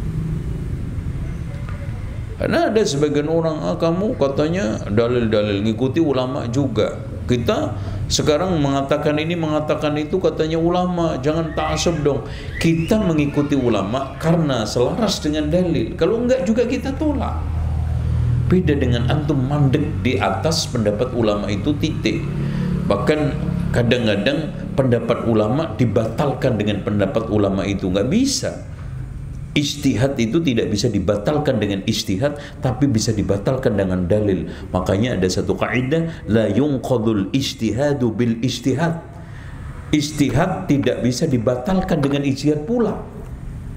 Karena ada sebagian orang, kamu katanya dalil-dalil, ngikuti ulama juga. Kita sekarang mengatakan ini, mengatakan itu, katanya ulama, jangan ta'assub dong. Kita mengikuti ulama karena selaras dengan dalil. Kalau enggak juga kita tolak. Beda dengan antum mandek di atas pendapat ulama itu, titik. Bahkan kadang-kadang pendapat ulama dibatalkan dengan pendapat ulama itu. Nggak bisa. Ijtihad itu tidak bisa dibatalkan dengan ijtihad, tapi bisa dibatalkan dengan dalil. Makanya ada satu kaidah, la yunqadul ijtihadu bil ijtihad. Ijtihad tidak bisa dibatalkan dengan ijtihad pula.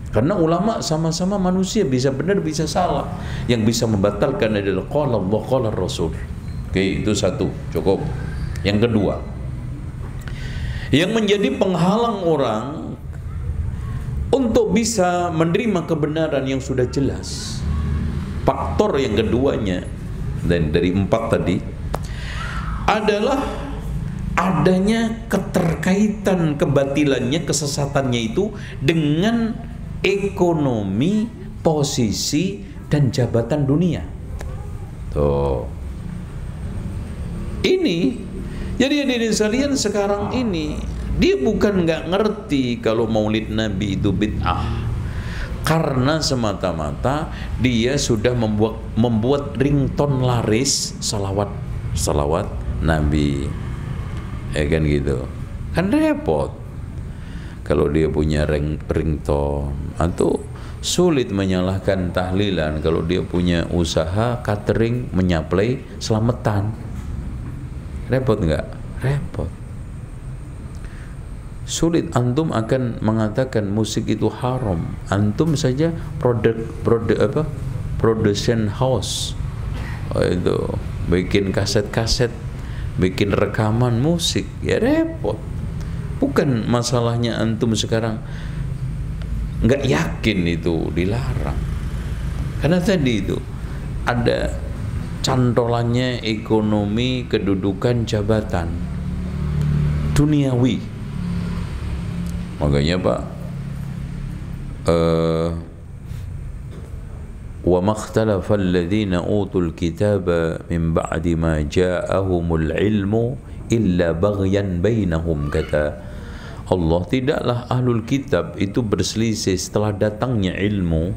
Karena ulama sama-sama manusia, bisa benar bisa salah. Yang bisa membatalkan adalah qala Allah qala Rasul. Oke, itu satu, cukup. Yang kedua, yang menjadi penghalang orang untuk bisa menerima kebenaran yang sudah jelas, faktor yang keduanya, dan dari 4 tadi, adalah adanya keterkaitan kebatilannya, kesesatannya itu dengan ekonomi, posisi, dan jabatan dunia. Tuh. Ini, jadi hadirin sekalian, sekarang ini dia bukan nggak ngerti kalau Maulid Nabi itu bid'ah, karena semata-mata dia sudah membuat ringtone laris salawat Nabi, ya kan gitu. Kan repot kalau dia punya ringtone, atau sulit menyalahkan tahlilan kalau dia punya usaha catering menyaplai selamatan. Repot nggak? Repot. Sulit antum akan mengatakan musik itu haram. Antum saja production house, itu bikin kaset-kaset, bikin rekaman musik, ya repot. Bukan masalahnya antum sekarang nggak yakin itu dilarang, karena tadi itu ada cantolannya ekonomi, kedudukan, jabatan duniawi. Makanya Pak, wa makhtalafa alladhina utul kitaba min ba'di ma ja'ahumul ilmu illa baghyan bainahum, kata Allah, tidaklah ahlul kitab itu berselisih setelah datangnya ilmu,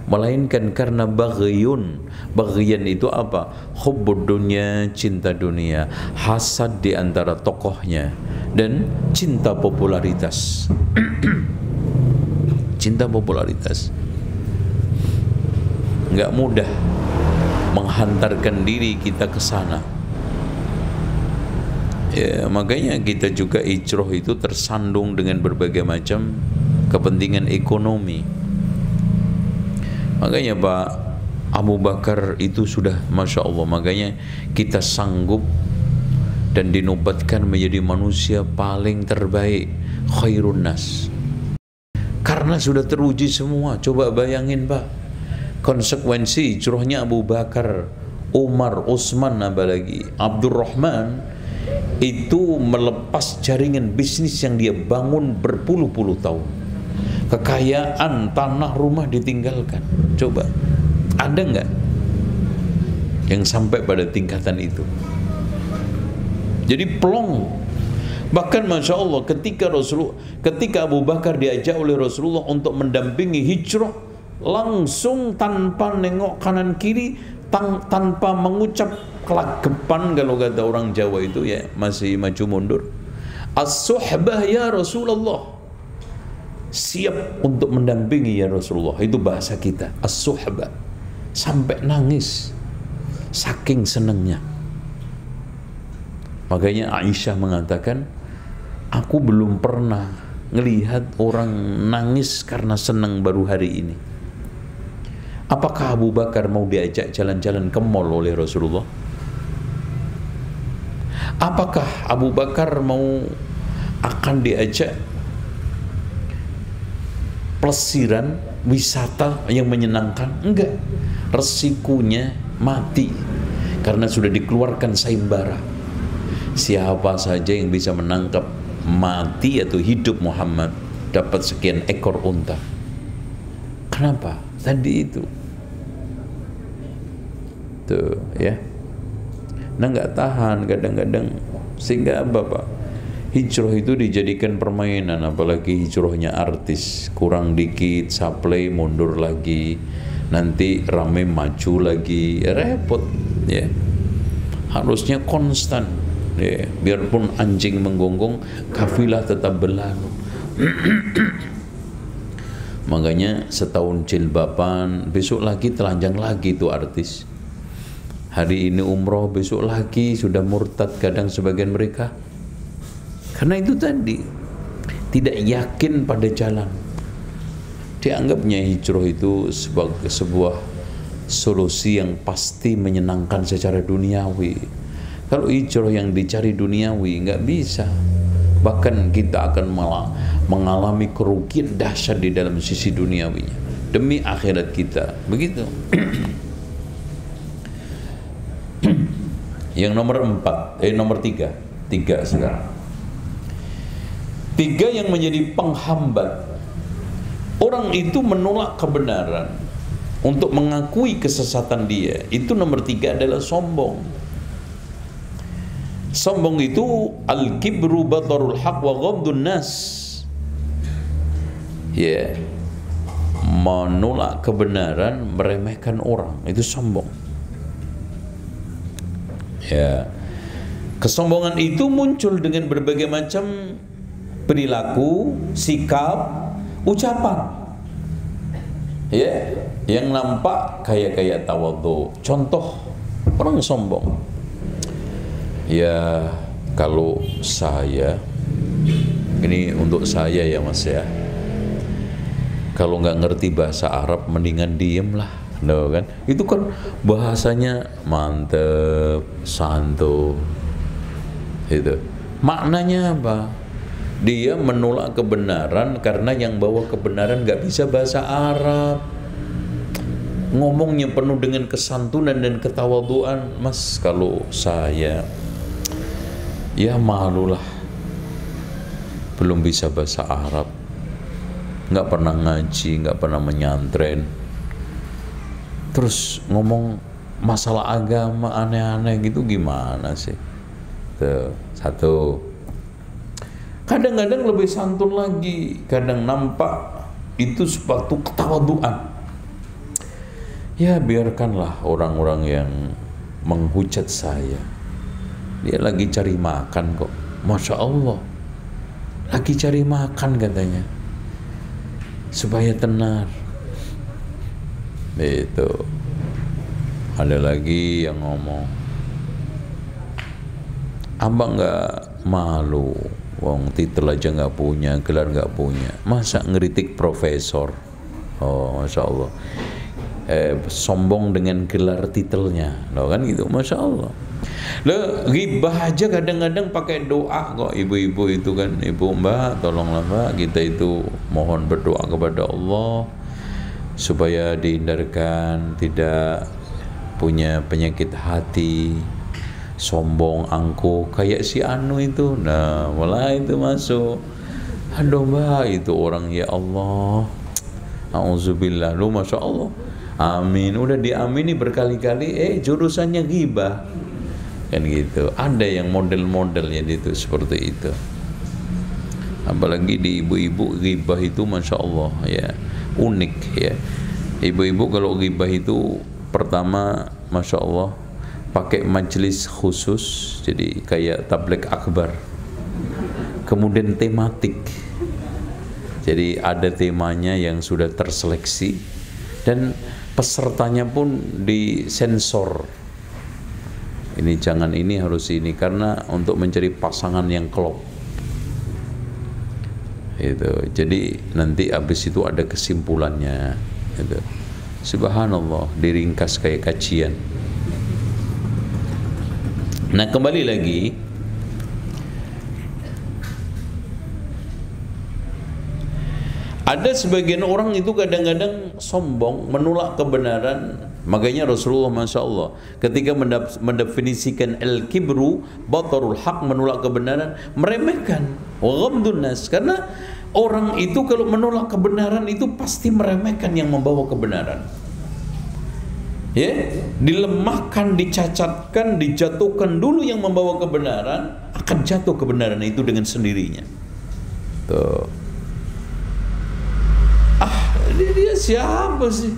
melainkan karena baghyun. Baghyan itu apa? Hubbud dunya, cinta dunia, hasad di antara tokohnya, dan cinta popularitas. Cinta popularitas nggak mudah menghantarkan diri kita ke sana. Ya, makanya kita juga ijroh itu tersandung dengan berbagai macam kepentingan ekonomi. Makanya Pak Abu Bakar itu sudah Masya Allah, makanya kita sanggup dan dinobatkan menjadi manusia paling terbaik, khairun nas, karena sudah teruji semua. Coba bayangin Pak, konsekuensi hijrahnya Abu Bakar, Umar, Utsman, apalagi Abdurrahman, itu melepas jaringan bisnis yang dia bangun berpuluh-puluh tahun. Kekayaan, tanah, rumah ditinggalkan. Coba, ada nggak yang sampai pada tingkatan itu? Jadi plong. Bahkan Masya Allah, ketika Abu Bakar diajak oleh Rasulullah untuk mendampingi hijrah, langsung tanpa nengok kanan kiri, tanpa mengucap kelagepan, kalau kata orang Jawa itu ya masih maju mundur, as-suhbah ya Rasulullah, siap untuk mendampingi ya Rasulullah. Itu bahasa kita, as-suhbah. Sampai nangis saking senangnya. Makanya Aisyah mengatakan, aku belum pernah ngelihat orang nangis karena senang baru hari ini. Apakah Abu Bakar mau diajak jalan-jalan ke mall oleh Rasulullah? Apakah Abu Bakar akan diajak pelesiran, wisata yang menyenangkan? Enggak. Resikonya mati karena sudah dikeluarkan sayembara. Siapa saja yang bisa menangkap mati atau hidup Muhammad dapat sekian ekor unta. Kenapa? Tadi itu tuh ya. Nah, nggak tahan kadang-kadang, sehingga apa Pak? Hijrah itu dijadikan permainan, apalagi hijrahnya artis. Kurang dikit supply mundur lagi, nanti rame maju lagi, repot ya. Harusnya konstan ya, biarpun anjing menggonggong kafilah tetap berlalu. Makanya setahun jilbaban, besok lagi telanjang lagi tuh artis. Hari ini umroh, besok lagi sudah murtad kadang sebagian mereka. Karena itu tadi, tidak yakin pada jalan. Dianggapnya hijrah itu sebagai sebuah solusi yang pasti menyenangkan secara duniawi. Kalau hijrah yang dicari duniawi, nggak bisa. Bahkan kita akan malah mengalami kerugian dahsyat di dalam sisi duniawinya demi akhirat kita. Begitu. Yang nomor 3 sekarang. 3 yang menjadi penghambat orang itu menolak kebenaran untuk mengakui kesesatan dia. Itu nomor 3 adalah sombong. Sombong itu al-kibru batarul haq wa ghamdun nas. Ya, menolak kebenaran, meremehkan orang, itu sombong. Ya, kesombongan itu muncul dengan berbagai macam perilaku, sikap, ucapan. Ya, yang nampak kayak tawadhu. Contoh orang sombong. Ya, kalau saya, ini untuk saya ya Mas ya, kalau nggak ngerti bahasa Arab mendingan diem lah, no, kan? Itu kan bahasanya mantep, santu, itu. Maknanya apa? Dia menolak kebenaran karena yang bawa kebenaran nggak bisa bahasa Arab. Ngomongnya penuh dengan kesantunan dan ketawaduan. Mas, kalau saya, ya malulah, belum bisa bahasa Arab, nggak pernah ngaji, nggak pernah menyantren, terus ngomong masalah agama aneh-aneh gitu, gimana sih? Tuh, satu. Kadang-kadang lebih santun lagi, kadang nampak itu suatu ketawaduan. Ya biarkanlah orang-orang yang menghujat saya. Dia lagi cari makan kok, Masya Allah, lagi cari makan katanya, supaya tenar. Itu ada lagi yang ngomong, abang nggak malu, wong titel aja nggak punya, gelar nggak punya, masa ngeritik profesor? Oh Masya Allah, sombong dengan gelar titelnya, loh kan gitu, Masya Allah. Loh, ghibah aja kadang-kadang pakai doa kok ibu-ibu itu kan, ibu mbak tolonglah mbak, kita itu mohon berdoa kepada Allah supaya dihindarkan tidak punya penyakit hati, sombong, angkuh kayak si Anu itu. Nah mulai itu masuk, aduh mbak itu orang, ya Allah, auzubillah, lu Masya Allah, amin, udah diamini berkali-kali, jurusannya ghibah kan gitu. Ada yang model-modelnya itu seperti itu. Apalagi di ibu-ibu ghibah itu Masya Allah ya, unik ya. Ibu-ibu kalau ghibah itu pertama Masya Allah pakai majelis khusus, jadi kayak tabligh akbar, kemudian tematik. Jadi ada temanya yang sudah terseleksi dan pesertanya pun disensor. Ini jangan ini, harus ini, karena untuk mencari pasangan yang klop. Itu. Jadi nanti habis itu ada kesimpulannya. Itu. Subhanallah, diringkas kayak kajian. Nah, kembali lagi, ada sebagian orang itu kadang-kadang sombong, menolak kebenaran. Makanya Rasulullah Masya Allah ketika mendefinisikan al-kibru, batarul haq, menolak kebenaran, meremehkan, wa ghamdun nas. Karena orang itu kalau menolak kebenaran itu pasti meremehkan yang membawa kebenaran. Ya, dilemahkan, dicacatkan, dijatuhkan dulu yang membawa kebenaran, akan jatuh kebenaran itu dengan sendirinya. Tuh. Dia siapa sih?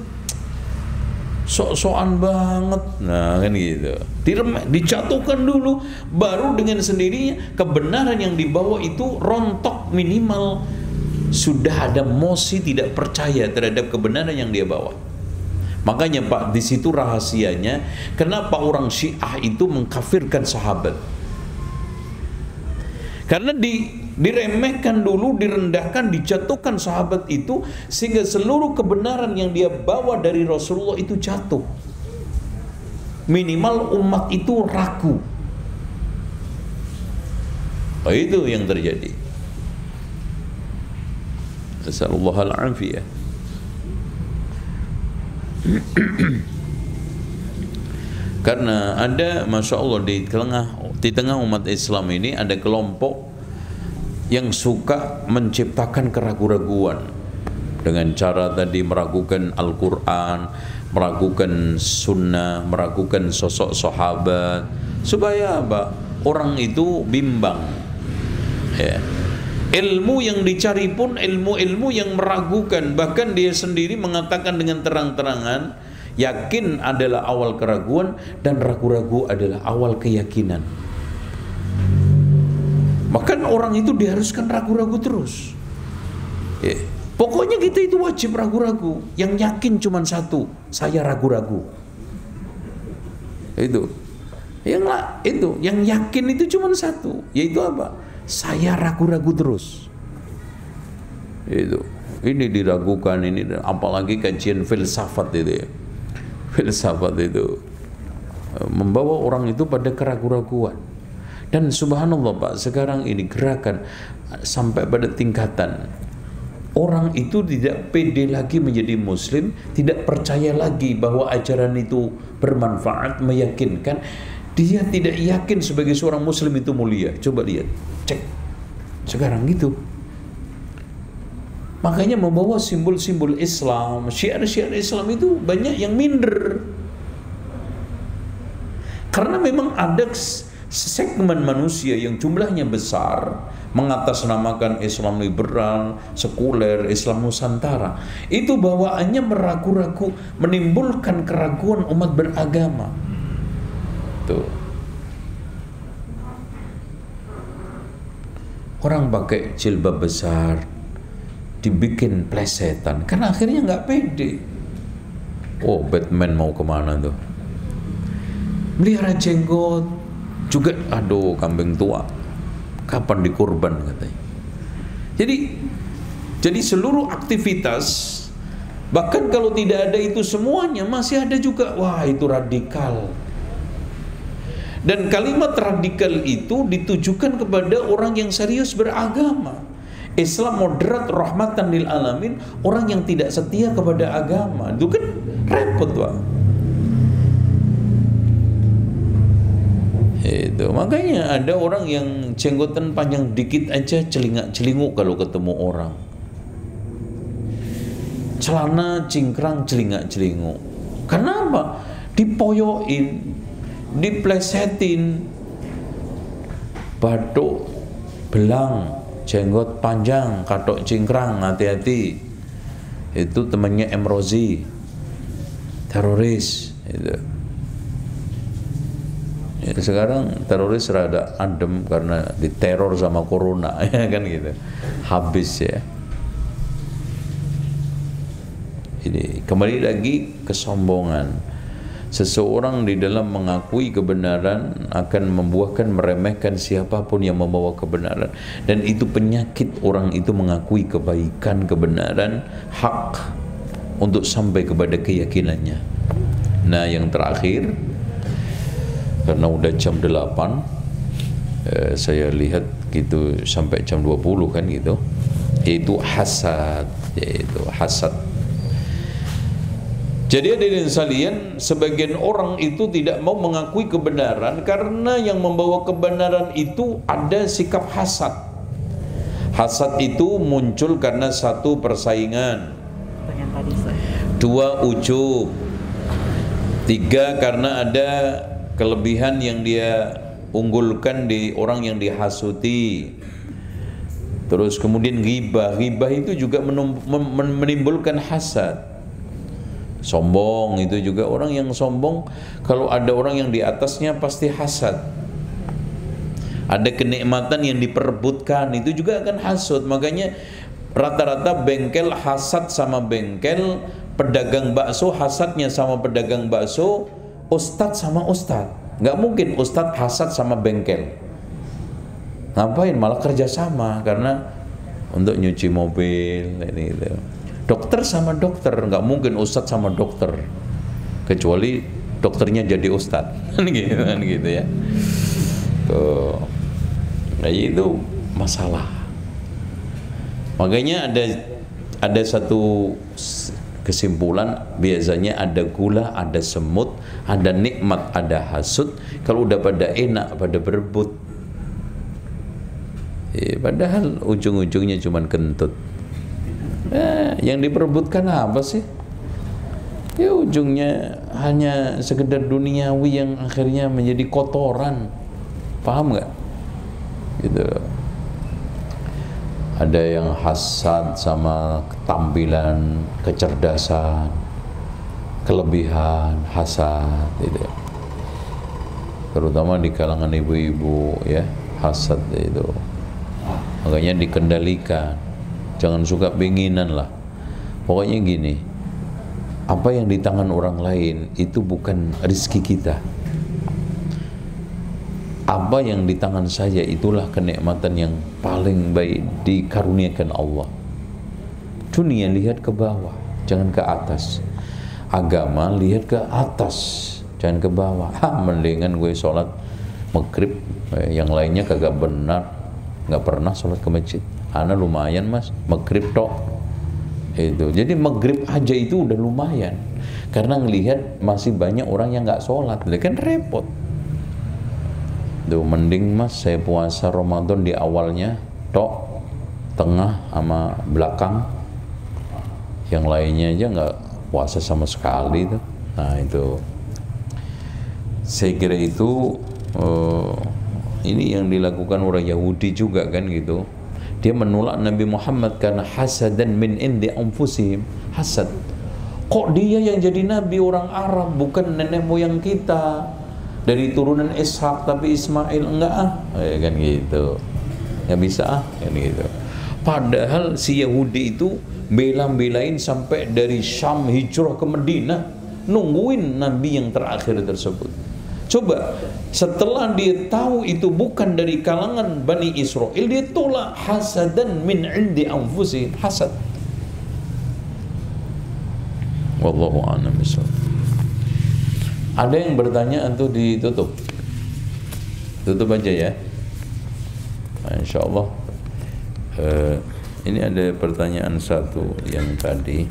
Sok-sokan banget. Nah, kan gitu. Dijatuhkan dulu, baru dengan sendirinya kebenaran yang dibawa itu rontok, minimal sudah ada mosi tidak percaya terhadap kebenaran yang dia bawa. Makanya Pak, di situ rahasianya kenapa orang Syiah itu mengkafirkan sahabat. Karena diremehkan dulu, direndahkan, dijatuhkan sahabat itu, sehingga seluruh kebenaran yang dia bawa dari Rasulullah itu jatuh. Minimal umat itu ragu. Oh, itu yang terjadi. Nasallallahu al-afiyah. Karena ada, Masya Allah, di tengah umat Islam ini ada kelompok yang suka menciptakan keraguan-raguan dengan cara tadi meragukan Al-Quran, meragukan sunnah, meragukan sosok sahabat, supaya apa? Orang itu bimbang. Ya. Ilmu yang dicari pun ilmu-ilmu yang meragukan, bahkan dia sendiri mengatakan dengan terang-terangan, yakin adalah awal keraguan dan ragu-ragu adalah awal keyakinan. Bahkan orang itu diharuskan ragu-ragu terus. Ya. Pokoknya kita itu wajib ragu-ragu. Yang yakin cuma satu, saya ragu-ragu. Itu. Yang yakin itu cuma satu, yaitu apa? Saya ragu-ragu terus. Itu. Ini diragukan, ini apalagi kajian filsafat itu ya. Filsafat itu membawa orang itu pada keraguan-raguan. Dan subhanallah Pak, sekarang ini gerakan sampai pada tingkatan orang itu tidak pede lagi menjadi muslim, tidak percaya lagi bahwa ajaran itu bermanfaat, meyakinkan. Dia tidak yakin sebagai seorang muslim itu mulia. Coba lihat, cek sekarang gitu. Makanya membawa simbol-simbol Islam, syiar-syiar Islam itu banyak yang minder. Karena memang ada segmen manusia yang jumlahnya besar mengatasnamakan Islam liberal, sekuler, Islam Nusantara. Itu bawaannya meragu-ragu, menimbulkan keraguan umat beragama. Tuh. Orang pakai jilbab besar dibikin plesetan, karena akhirnya nggak pede. Oh, Batman mau kemana tuh? Melihara jenggot juga, aduh kambing tua, kapan dikurban katanya. Jadi seluruh aktivitas, bahkan kalau tidak ada itu semuanya, masih ada juga, wah itu radikal. Dan kalimat radikal itu ditujukan kepada orang yang serius beragama. Islam moderat, rahmatan lil alamin, orang yang tidak setia kepada agama. Itu kan repot, Pak. Itu makanya ada orang yang jenggotan panjang dikit aja celingak-celinguk kalau ketemu orang. Celana cingkrang celingak-celinguk. Kenapa? Dipoyoin, diplesetin, batuk, belang, jenggot panjang, katok cingkrang, hati-hati. Itu temannya M. Rozi, teroris. Itu. Ya, sekarang teroris rada adem karena diteror sama corona, ya kan gitu. Habis ya. Jadi kembali lagi kesombongan. Seseorang di dalam mengakui kebenaran akan membuahkan meremehkan siapapun yang membawa kebenaran, dan itu penyakit orang itu mengakui kebaikan, kebenaran, hak untuk sampai kepada keyakinannya. Nah, yang terakhir, karena udah jam 8, saya lihat gitu sampai jam 20 kan gitu, yaitu hasad. Jadi hadirin sekalian, sebagian orang itu tidak mau mengakui kebenaran karena yang membawa kebenaran itu ada sikap hasad. Hasad itu muncul karena satu, persaingan, dua, ujub, tiga, karena ada kelebihan yang dia unggulkan di orang yang dihasuti. Terus kemudian ghibah. Ghibah itu juga menimbulkan hasad. Sombong itu juga, orang yang sombong kalau ada orang yang di atasnya pasti hasad. Ada kenikmatan yang diperebutkan itu juga akan hasud. Makanya rata-rata bengkel hasad sama bengkel, pedagang bakso hasadnya sama pedagang bakso, ustadz sama ustadz. Nggak mungkin ustadz hasad sama bengkel. Ngapain? Malah kerjasama, karena untuk nyuci mobil ini gitu. Dokter sama dokter, nggak mungkin ustadz sama dokter, kecuali dokternya jadi ustadz, gitu ya. Tuh, nah itu masalah. Makanya ada satu kesimpulan, biasanya ada gula, ada semut, ada nikmat, ada hasud. Kalau udah pada enak, pada berebut, padahal ujung-ujungnya cuman kentut. Yang diperebutkan apa sih? Ya ujungnya hanya sekedar duniawi yang akhirnya menjadi kotoran. Paham nggak? Gitu. Ada yang hasad sama ketampilan, kecerdasan, kelebihan, hasad, gitu. Terutama di kalangan ibu-ibu ya, hasad itu. Makanya dikendalikan. Jangan suka penginan lah. Pokoknya gini, apa yang di tangan orang lain itu bukan rezeki kita. Apa yang di tangan saya itulah kenikmatan yang paling baik dikaruniakan Allah. Dunia lihat ke bawah, jangan ke atas. Agama lihat ke atas, jangan ke bawah. Mendingan gue sholat maghrib, yang lainnya kagak benar, nggak pernah sholat ke masjid. Ana lumayan mas, maghrib tok. Itu. Jadi maghrib aja itu udah lumayan. Karena ngelihat masih banyak orang yang nggak sholat, kan repot. Tuh, mending mas saya puasa Ramadan di awalnya tok, tengah sama belakang. Yang lainnya aja nggak puasa sama sekali tuh. Nah itu. Saya kira itu ini yang dilakukan orang Yahudi juga kan gitu. Dia menolak Nabi Muhammad karena hasadan min indi anfusihim. Hasad. Kok dia yang jadi Nabi orang Arab, bukan nenek moyang kita, dari turunan Ishak tapi Ismail enggak kan gitu. Nggak bisa kan gitu. Padahal si Yahudi itu bela-belain sampai dari Syam hijrah ke Madinah, nungguin Nabi yang terakhir tersebut. Coba, setelah dia tahu itu bukan dari kalangan Bani Israel, dia tolak. Hasadan min indi anfusihim. Hasad. Wallahu a'lam bishawab. Ada yang bertanya untuk ditutup? Tutup aja ya. Insyaallah. Ini ada pertanyaan satu yang tadi.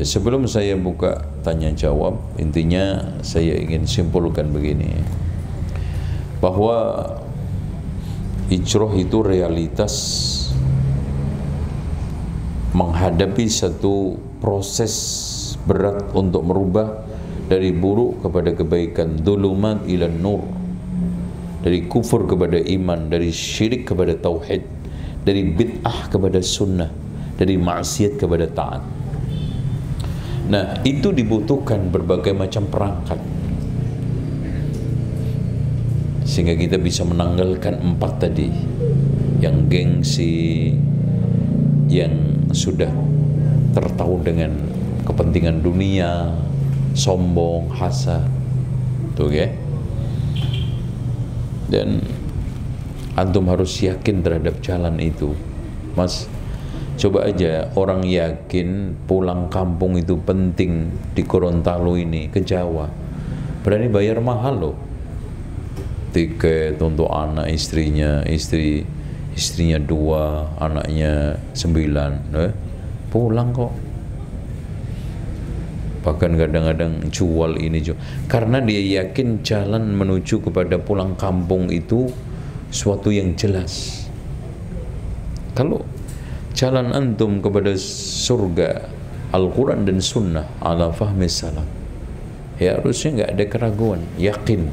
Sebelum saya buka tanya jawab, intinya saya ingin simpulkan begini, bahwa hijrah itu realitas menghadapi satu proses berat untuk merubah dari buruk kepada kebaikan, dhulumat ila nur, dari kufur kepada iman, dari syirik kepada tauhid, dari bid'ah kepada sunnah, dari maksiat kepada taat. Nah, itu dibutuhkan berbagai macam perangkat sehingga kita bisa menanggalkan 4 tadi, yang gengsi, yang sudah tertaut dengan kepentingan dunia, sombong, hasad, tuh ya. Dan antum harus yakin terhadap jalan itu, Mas. Coba aja orang yakin pulang kampung itu penting di Gorontalo ini, ke Jawa, berani bayar mahal loh, tiket untuk anak istrinya, istrinya 2, anaknya 9, pulang kok. Bahkan kadang-kadang jual ini juga, karena dia yakin jalan menuju kepada pulang kampung itu suatu yang jelas. Kalau jalan antum kepada surga Al-Quran dan Sunnah ala fahmi salaf, ya harusnya nggak ada keraguan, yakin.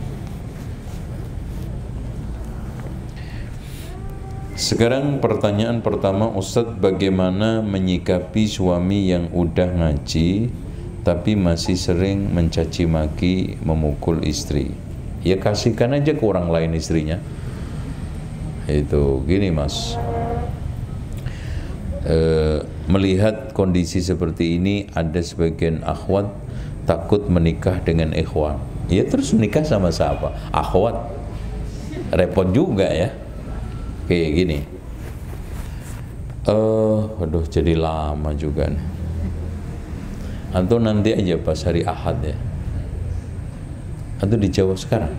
Sekarang pertanyaan pertama, Ustadz, bagaimana menyikapi suami yang udah ngaji tapi masih sering mencaci maki, memukul istri? Ya kasihkan aja ke orang lain istrinya. Itu gini Mas, melihat kondisi seperti ini, ada sebagian akhwat takut menikah dengan ikhwan. Ya terus menikah sama siapa? Akhwat, repot juga ya. Kayak gini, aduh jadi lama juga nih. Antum nanti aja pas hari Ahad ya, antum dijawab sekarang.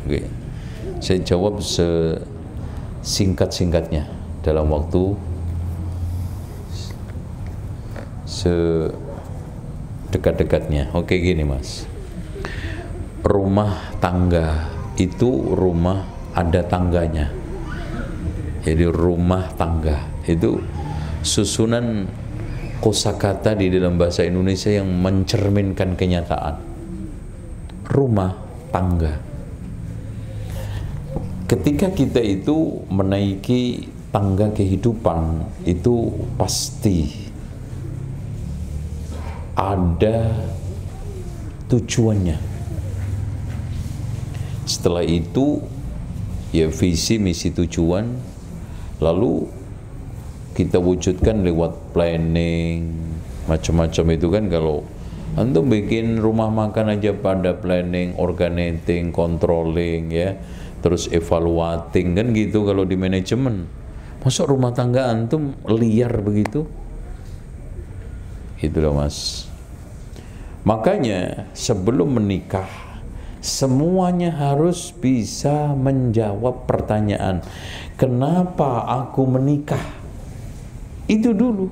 Oke, saya jawab sesingkat-singkatnya dalam waktu sedekat-dekatnya. Oke gini Mas, rumah tangga itu rumah ada tangganya. Jadi rumah tangga itu susunan kosakata di dalam bahasa Indonesia yang mencerminkan kenyataan. Rumah tangga. Ketika kita itu menaiki tangga kehidupan, itu pasti ada tujuannya. Setelah itu ya visi misi tujuan, lalu kita wujudkan lewat planning macam-macam itu kan. Kalau antum bikin rumah makan aja pada planning, organizing, controlling ya, terus evaluating kan gitu kalau di manajemen. Masa rumah tangga antum liar begitu? Itulah Mas. Makanya sebelum menikah semuanya harus bisa menjawab pertanyaan, kenapa aku menikah? Itu dulu.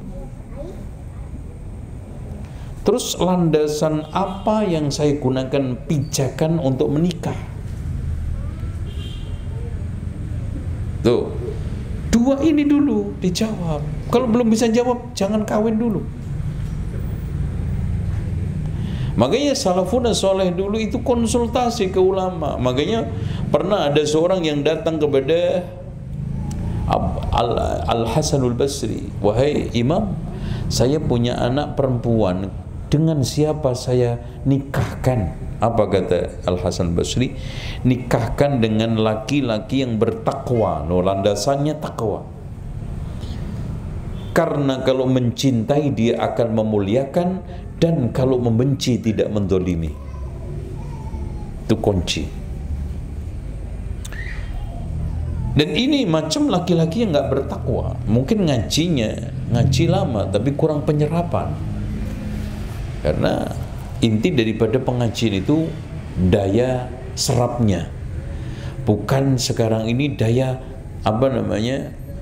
Terus landasan apa yang saya gunakan pijakan untuk menikah? Tuh, 2 ini dulu dijawab. Kalau belum bisa jawab, jangan kawin dulu. Makanya salafun soleh dulu itu konsultasi ke ulama. Makanya pernah ada seorang yang datang kepada Al-Hasanul Basri, wahai imam, saya punya anak perempuan, dengan siapa saya nikahkan? Apa kata Al-Hasan Basri? Nikahkan dengan laki-laki yang bertakwa. No, landasannya takwa. Karena kalau mencintai dia akan memuliakan, dan kalau membenci tidak mendolimi. Itu kunci. Dan ini macam laki-laki yang nggak bertakwa, mungkin ngaji lama tapi kurang penyerapan. Karena inti daripada pengajian itu daya serapnya, bukan sekarang ini daya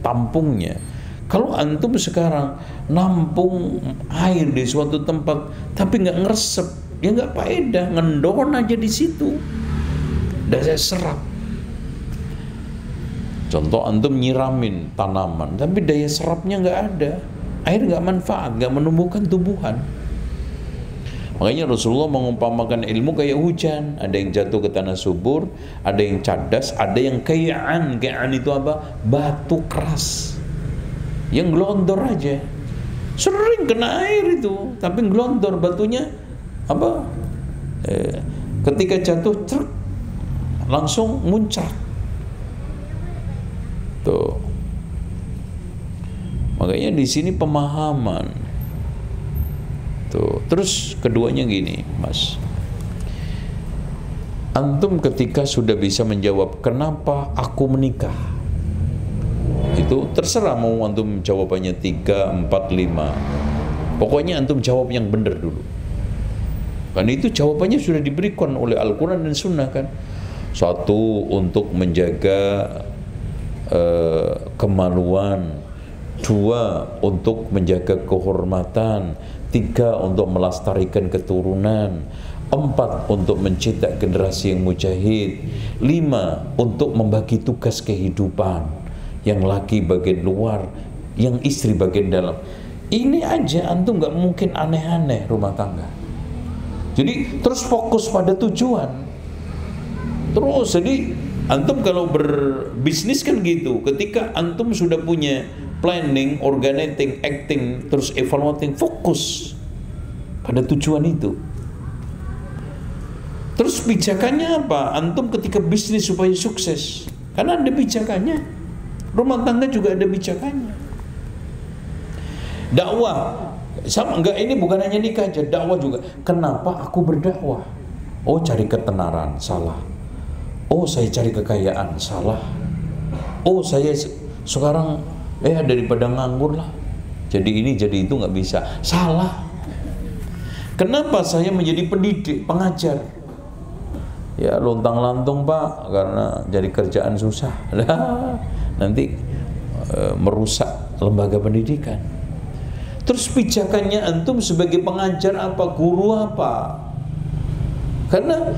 tampungnya. Kalau antum sekarang nampung air di suatu tempat tapi nggak ngeresep, ya nggak faedah, ngendon aja di situ, daya serap. Contoh antum nyiramin tanaman tapi daya serapnya nggak ada, air nggak manfaat, nggak menumbuhkan tumbuhan. Makanya Rasulullah mengumpamakan ilmu kayak hujan, ada yang jatuh ke tanah subur, ada yang cadas, ada yang kayaan. Kayaan itu apa? Batu keras yang gelondor aja, sering kena air itu tapi gelondor batunya ketika jatuh truk langsung muncrat tuh. Makanya di sini pemahaman Tuh. Terus keduanya gini, Mas. Antum ketika sudah bisa menjawab kenapa aku menikah, itu terserah mau antum jawabannya 3, 4, 5. Pokoknya antum jawab yang benar dulu. Karena itu jawabannya sudah diberikan oleh Al-Quran dan Sunnah kan. Satu, untuk menjaga kemaluan. 2, untuk menjaga kehormatan. 3, untuk melestarikan keturunan. 4, untuk mencetak generasi yang mujahid. 5, untuk membagi tugas kehidupan. Yang laki bagian luar, yang istri bagian dalam. Ini aja antum nggak mungkin aneh-aneh rumah tangga. Jadi terus fokus pada tujuan. Terus jadi antum kalau berbisnis kan gitu. Ketika antum sudah punya planning, organizing, acting, terus evaluating, fokus pada tujuan itu. Terus pijakannya apa? Antum ketika bisnis supaya sukses, karena ada pijakannya. Rumah tangga juga ada pijakannya. Dakwah sama enggak, ini bukan hanya nikah aja, dakwah juga. Kenapa aku berdakwah? Oh, cari ketenaran, salah. Oh, saya cari kekayaan, salah. Oh, saya sekarang daripada nganggur lah, jadi ini jadi itu, nggak bisa, salah. Kenapa saya menjadi pendidik, pengajar? Ya lontang-lantung Pak, karena jadi kerjaan susah. Nanti merusak lembaga pendidikan. Terus pijakannya antum sebagai pengajar apa, guru apa? Karena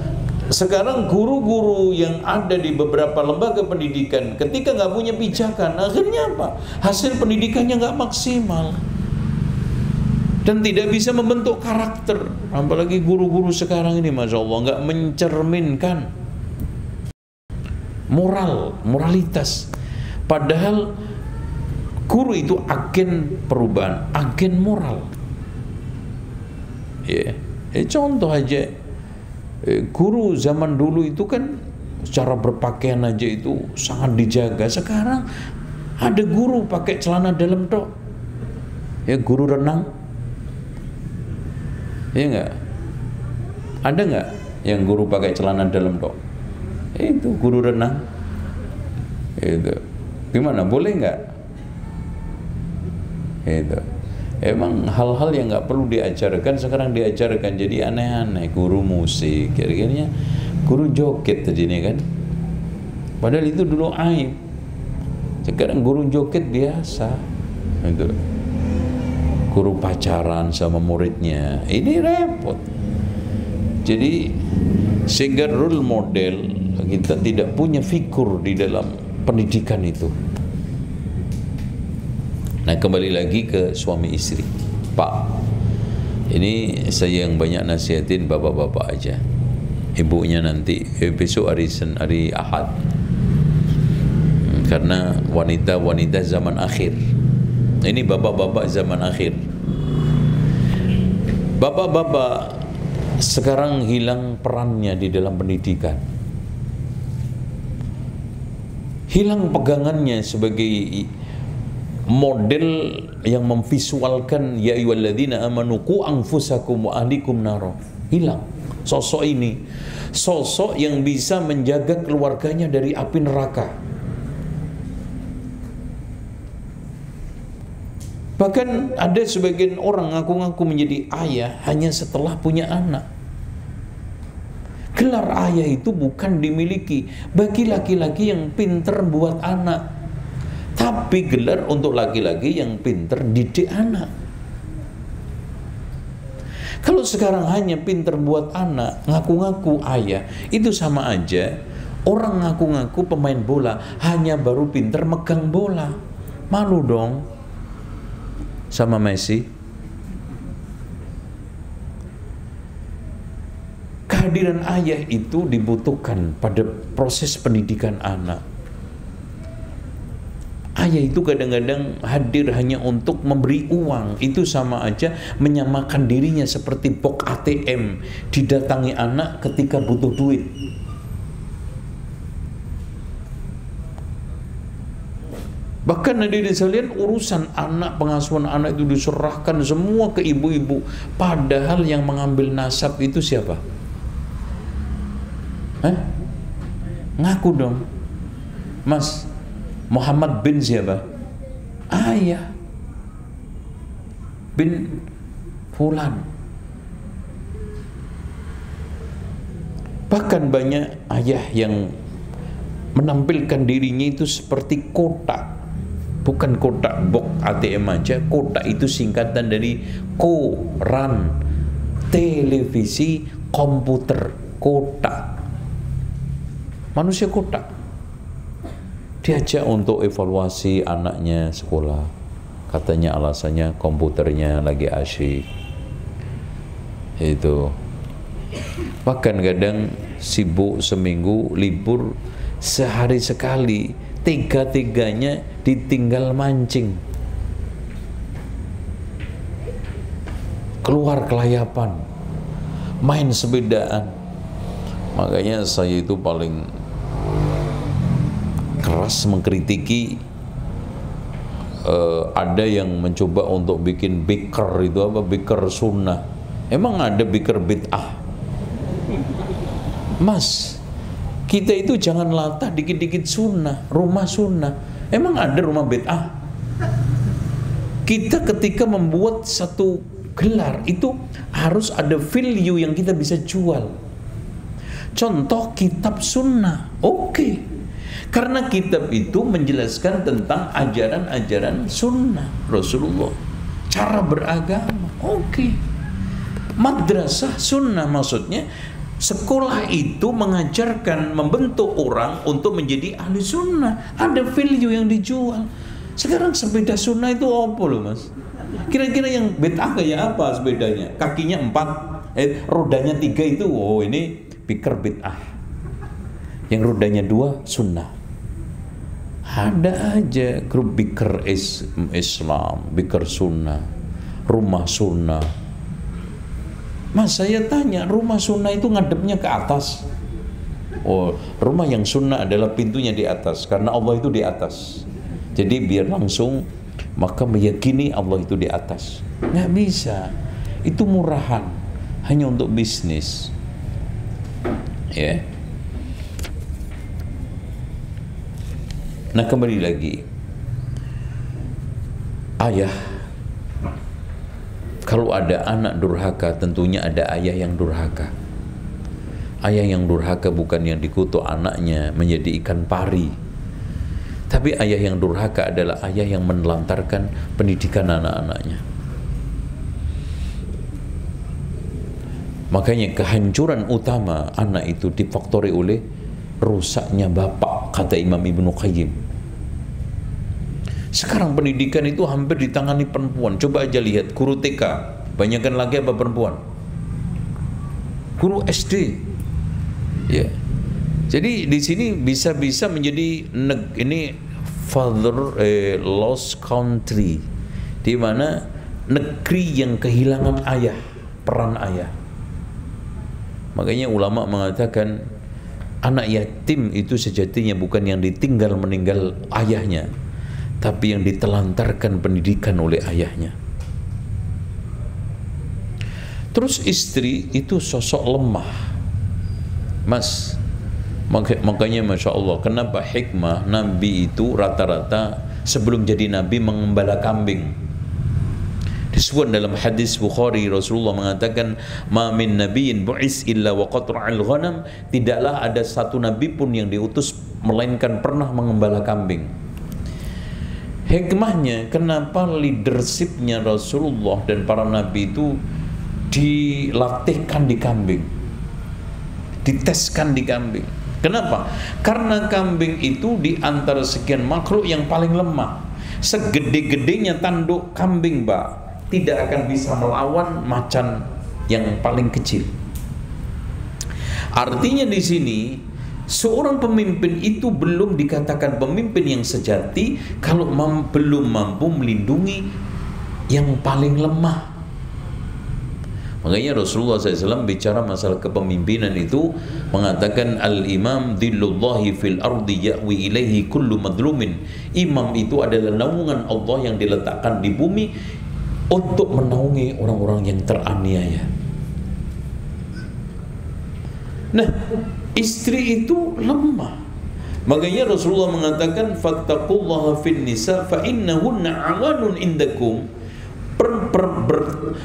sekarang guru-guru yang ada di beberapa lembaga pendidikan ketika nggak punya pijakan, akhirnya apa? Hasil pendidikannya nggak maksimal dan tidak bisa membentuk karakter. Apalagi guru-guru sekarang ini, Masya Allah, nggak mencerminkan moralitas. Padahal guru itu agen perubahan, agen moral. Contoh aja, guru zaman dulu itu kan secara berpakaian aja itu sangat dijaga. Sekarang ada guru pakai celana dalam tok. Guru renang. Enggak? Ada enggak yang guru pakai celana dalam tok? Itu guru renang. Itu. Gimana? Boleh enggak? Itu. Emang hal-hal yang nggak perlu diajarkan sekarang diajarkan, jadi aneh-aneh. Guru musik, kira-kiranya guru joget tadi nih kan, padahal itu dulu aib. Sekarang guru joget biasa. Itu. Guru pacaran sama muridnya, ini repot. Jadi sehingga role model kita tidak punya figur di dalam pendidikan itu. Nah, kembali lagi ke suami istri. Pak, ini saya yang banyak nasihatin bapak-bapak aja. Ibunya nanti besok hari Ahad. Karena wanita-wanita zaman akhir. Ini bapak-bapak zaman akhir. Bapak-bapak sekarang hilang perannya di dalam pendidikan. Hilang pegangannya sebagai model yang memvisualkan ya ayyuhalladzina amanu qu anfusakum wa ahlikum naro. Hilang sosok ini, sosok yang bisa menjaga keluarganya dari api neraka. Bahkan ada sebagian orang ngaku-ngaku menjadi ayah hanya setelah punya anak. Gelar ayah itu bukan dimiliki bagi laki-laki yang pinter buat anak, tapi gelar untuk laki-laki yang pinter didik anak. Kalau sekarang hanya pinter buat anak, ngaku-ngaku ayah, itu sama aja orang ngaku-ngaku pemain bola hanya baru pinter megang bola. Malu dong sama Messi. Kehadiran ayah itu dibutuhkan pada proses pendidikan anak. Ayah itu kadang-kadang hadir hanya untuk memberi uang. Itu sama aja menyamakan dirinya seperti box ATM didatangi anak ketika butuh duit. Bahkan hadirin sekalian, urusan anak, pengasuhan anak itu diserahkan semua ke ibu-ibu. Padahal yang mengambil nasab itu siapa? Ngaku dong, Mas. Muhammad bin siapa? Ayah bin Fulan. Bahkan banyak ayah yang menampilkan dirinya itu seperti kotak. Bukan kotak box ATM aja, kotak itu singkatan dari koran, televisi, komputer, kotak. Manusia kotak. Diajak untuk evaluasi anaknya sekolah. Katanya alasannya komputernya lagi asyik. Itu. Bahkan kadang sibuk seminggu, libur sehari sekali, tiga-tiganya ditinggal mancing, keluar kelayapan, main sepedaan. Makanya saya itu paling keras mengkritiki ada yang mencoba untuk bikin beker itu apa, beker sunnah. Emang ada beker bid'ah? Mas, kita itu jangan latah dikit-dikit sunnah, rumah sunnah. Emang ada rumah bid'ah? Kita ketika membuat satu gelar itu harus ada value yang kita bisa jual. Contoh kitab sunnah, oke. Karena kitab itu menjelaskan tentang ajaran-ajaran sunnah Rasulullah, cara beragama, oke. Madrasah sunnah maksudnya sekolah itu mengajarkan, membentuk orang untuk menjadi ahli sunnah. Ada value yang dijual. Sekarang sepeda sunnah itu apa loh Mas? Kira-kira yang bid'ah kayak apa sepedanya? Kakinya 4, rodanya 3 itu, oh ini pikir bid'ah. Yang rodanya 2 sunnah. Ada aja grup bikir Islam, bikir sunnah, rumah sunnah. Mas, saya tanya, rumah sunnah itu ngadepnya ke atas. Oh, rumah yang sunnah adalah pintunya di atas, karena Allah itu di atas. Jadi biar langsung, maka meyakini Allah itu di atas. Nggak bisa. Itu murahan, hanya untuk bisnis. Ya. Nah, kembali lagi, ayah, kalau ada anak durhaka, tentunya ada ayah yang durhaka. Ayah yang durhaka bukan yang dikutuk anaknya menjadi ikan pari, tapi ayah yang durhaka adalah ayah yang menelantarkan pendidikan anak-anaknya. Makanya kehancuran utama anak itu difaktori oleh rusaknya bapak, kata Imam Ibnu Qayyim. Sekarang pendidikan itu hampir ditangani perempuan. Coba aja lihat guru TK, banyakkan lagi apa perempuan? Guru SD. Ya. Jadi di sini bisa-bisa menjadi ini father lost country, di mana negeri yang kehilangan ayah, peran ayah. Makanya ulama mengatakan anak yatim itu sejatinya bukan yang ditinggal meninggal ayahnya, tapi yang ditelantarkan pendidikan oleh ayahnya. Terus istri itu sosok lemah, Mas. Makanya Masya Allah, kenapa hikmah Nabi itu rata-rata sebelum jadi Nabi mengembala kambing. Disebut dalam hadis Bukhari, Rasulullah mengatakan, ma min nabiyyin bu'is illa wa qatra'al ghanam, tidaklah ada satu nabi pun yang diutus melainkan pernah mengembala kambing. Hikmahnya kenapa leadershipnya Rasulullah dan para nabi itu dilatihkan di kambing, diteskan di kambing. Kenapa? Karena kambing itu di antara sekian makhluk yang paling lemah. Segede-gedenya tanduk kambing, Pak, tidak akan bisa melawan macan yang paling kecil. Artinya di sini seorang pemimpin itu belum dikatakan pemimpin yang sejati kalau belum mampu melindungi yang paling lemah. Makanya Rasulullah SAW bicara masalah kepemimpinan itu mengatakan al-imam dhillullahi fil ardi ya'wi ilaihi kullu madlumin. Imam itu adalah naungan Allah yang diletakkan di bumi untuk menaungi orang-orang yang teraniaya. Nah, istri itu lemah. Makanya Rasulullah mengatakan fattaqullaha fin nisa fa innahunna awanun indakum.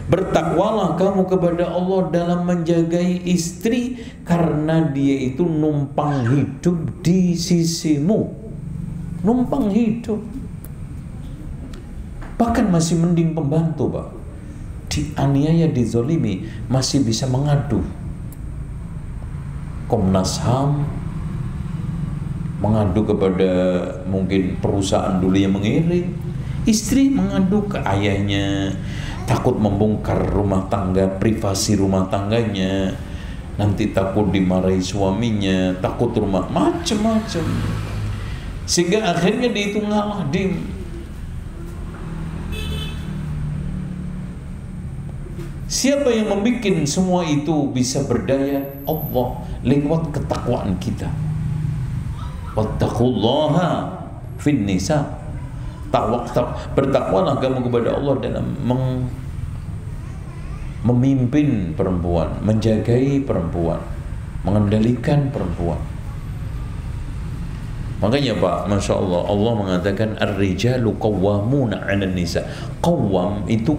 Bertakwalah kamu kepada Allah dalam menjagai istri, karena dia itu numpang hidup di sisimu. Numpang hidup. Bahkan masih mending pembantu, Pak. Dianiaya, dizolimi, masih bisa mengadu. Komnas HAM mengadu kepada mungkin perusahaan dulu yang mengiring. Istri mengadu ke ayahnya, takut membongkar rumah tangga, privasi rumah tangganya, nanti takut dimarahi suaminya, takut rumah, macam-macam. Sehingga akhirnya dia itu ngalah, Siapa yang membuat semua itu bisa berdaya? Allah, lewat ketakwaan kita. Wattaqullaha fin nisa. Bertakwalah kamu kepada Allah dalam memimpin perempuan, menjagai perempuan, mengendalikan perempuan. Makanya Pak, Masya Allah, Allah mengatakan ar-rijalu qawwamuna 'alan nisa. Qawwam itu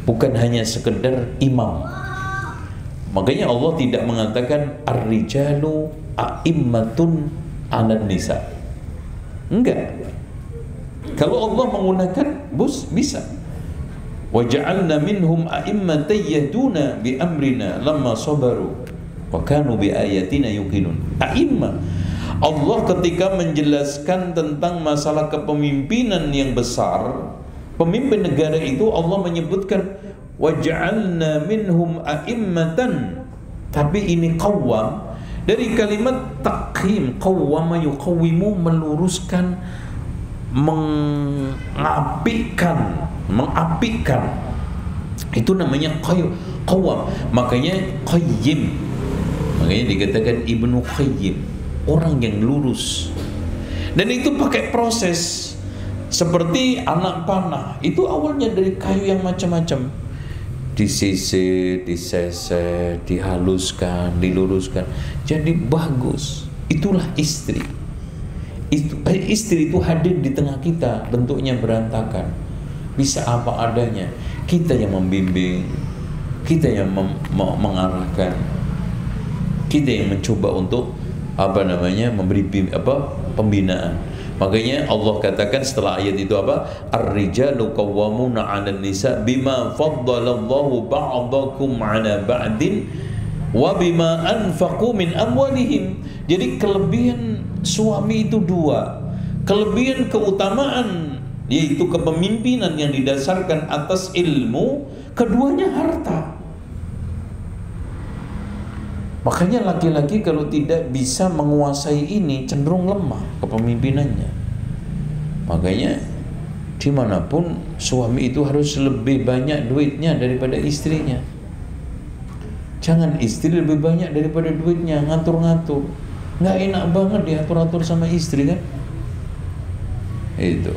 bukan hanya sekedar imam. Makanya Allah tidak mengatakan ar-rijalu a'immatun 'alan nisa. Enggak. Kalau Allah menggunakan bisa. Wa ja'alna minhum a'immatan yahduna bi amrina lamma sabaru wa kanu bi ayatina yuqinun. A'immah. Allah ketika menjelaskan tentang masalah kepemimpinan yang besar, pemimpin negara itu Allah menyebutkan wa ja'alna minhum a'immatan. Tapi ini qawwam dari kalimat taqim, qawwama yuqawwimu, meluruskan, mengapikan, itu namanya qawwam. Makanya qayyim, makanya dikatakan Ibnu Qayyim, orang yang lurus. Dan itu pakai proses seperti anak panah. Itu awalnya dari kayu yang macam-macam, disisir, diseset, dihaluskan, diluruskan, jadi bagus. Itulah istri. Istri itu hadir di tengah kita, bentuknya berantakan, bisa apa adanya. Kita yang membimbing, kita yang mengarahkan, kita yang mencoba untuk memberi pembinaan. Makanya Allah katakan setelah ayat itu apa? Ar-rijalu qawwamuna 'alan nisa bima faddalallahu ba'dakum 'ala ba'din wa bima anfaqu min amwalihim. Jadi kelebihan suami itu dua. Kelebihan keutamaan yaitu kepemimpinan yang didasarkan atas ilmu, keduanya harta. Makanya laki-laki kalau tidak bisa menguasai ini cenderung lemah kepemimpinannya. Makanya dimanapun suami itu harus lebih banyak duitnya daripada istrinya. Jangan istri lebih banyak daripada duitnya, ngatur-ngatur. Nggak enak banget diatur-atur sama istri kan? Itu.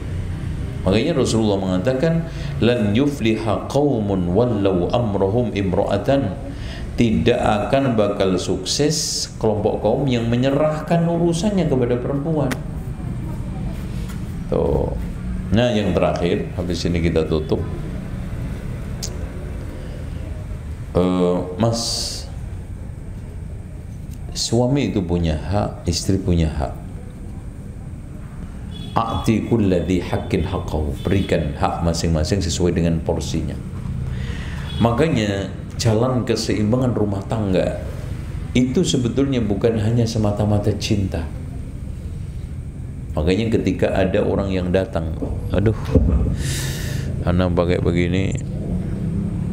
Makanya Rasulullah mengatakan lan yufliha qaumun wallau amrahum imra'atan. Tidak akan bakal sukses kelompok kaum yang menyerahkan urusannya kepada perempuan. Tuh. Nah, yang terakhir, habis ini kita tutup. Mas, suami itu punya hak, istri punya hak. A'ti kulladzi haqqin haqqahu, berikan hak masing-masing sesuai dengan porsinya. Makanya jalan keseimbangan rumah tangga itu sebetulnya bukan hanya semata-mata cinta. Makanya ketika ada orang yang datang, aduh, anak pakai begini,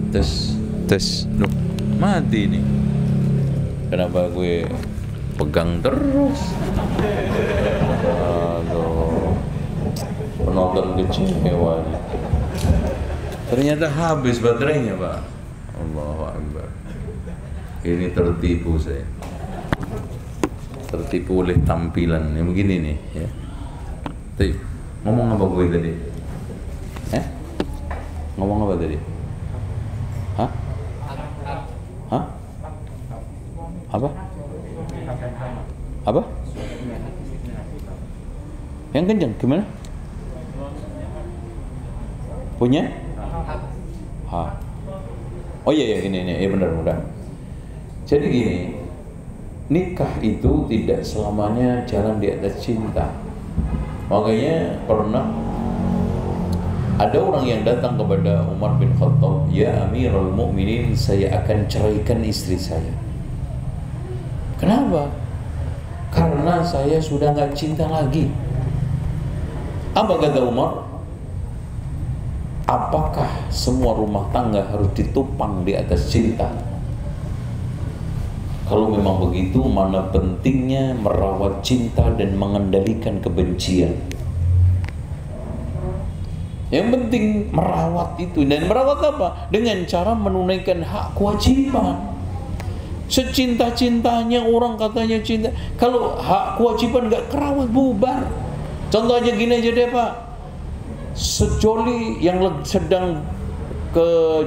tes, loh, mati nih. Kenapa gue pegang terus? Aduh, penonton kecewa. Ternyata habis baterainya, Pak. Allahu Akbar. Ini tertipu saya. Tertipu oleh tampilan yang begini nih ya. Tapi ngomong apa gue tadi? Ngomong apa tadi? Hah? Hah? Apa? Apa? Yang kencang gimana? Punya? Ha. Oh iya ini ya benar. Jadi gini, nikah itu tidak selamanya jalan di atas cinta. Makanya pernah ada orang yang datang kepada Umar bin Khattab, "Ya Amirul Mukminin, saya akan ceraikan istri saya." Kenapa? Karena saya sudah nggak cinta lagi. Apa kata Umar? Apakah semua rumah tangga harus ditopang di atas cinta? Kalau memang begitu, mana pentingnya merawat cinta dan mengendalikan kebencian? Yang penting merawat itu. Dan merawat apa? Dengan cara menunaikan hak kewajiban. Secinta-cintanya orang katanya cinta, kalau hak kewajiban nggak kerawat, bubar. Contoh aja gini aja deh Pak, sejoli yang sedang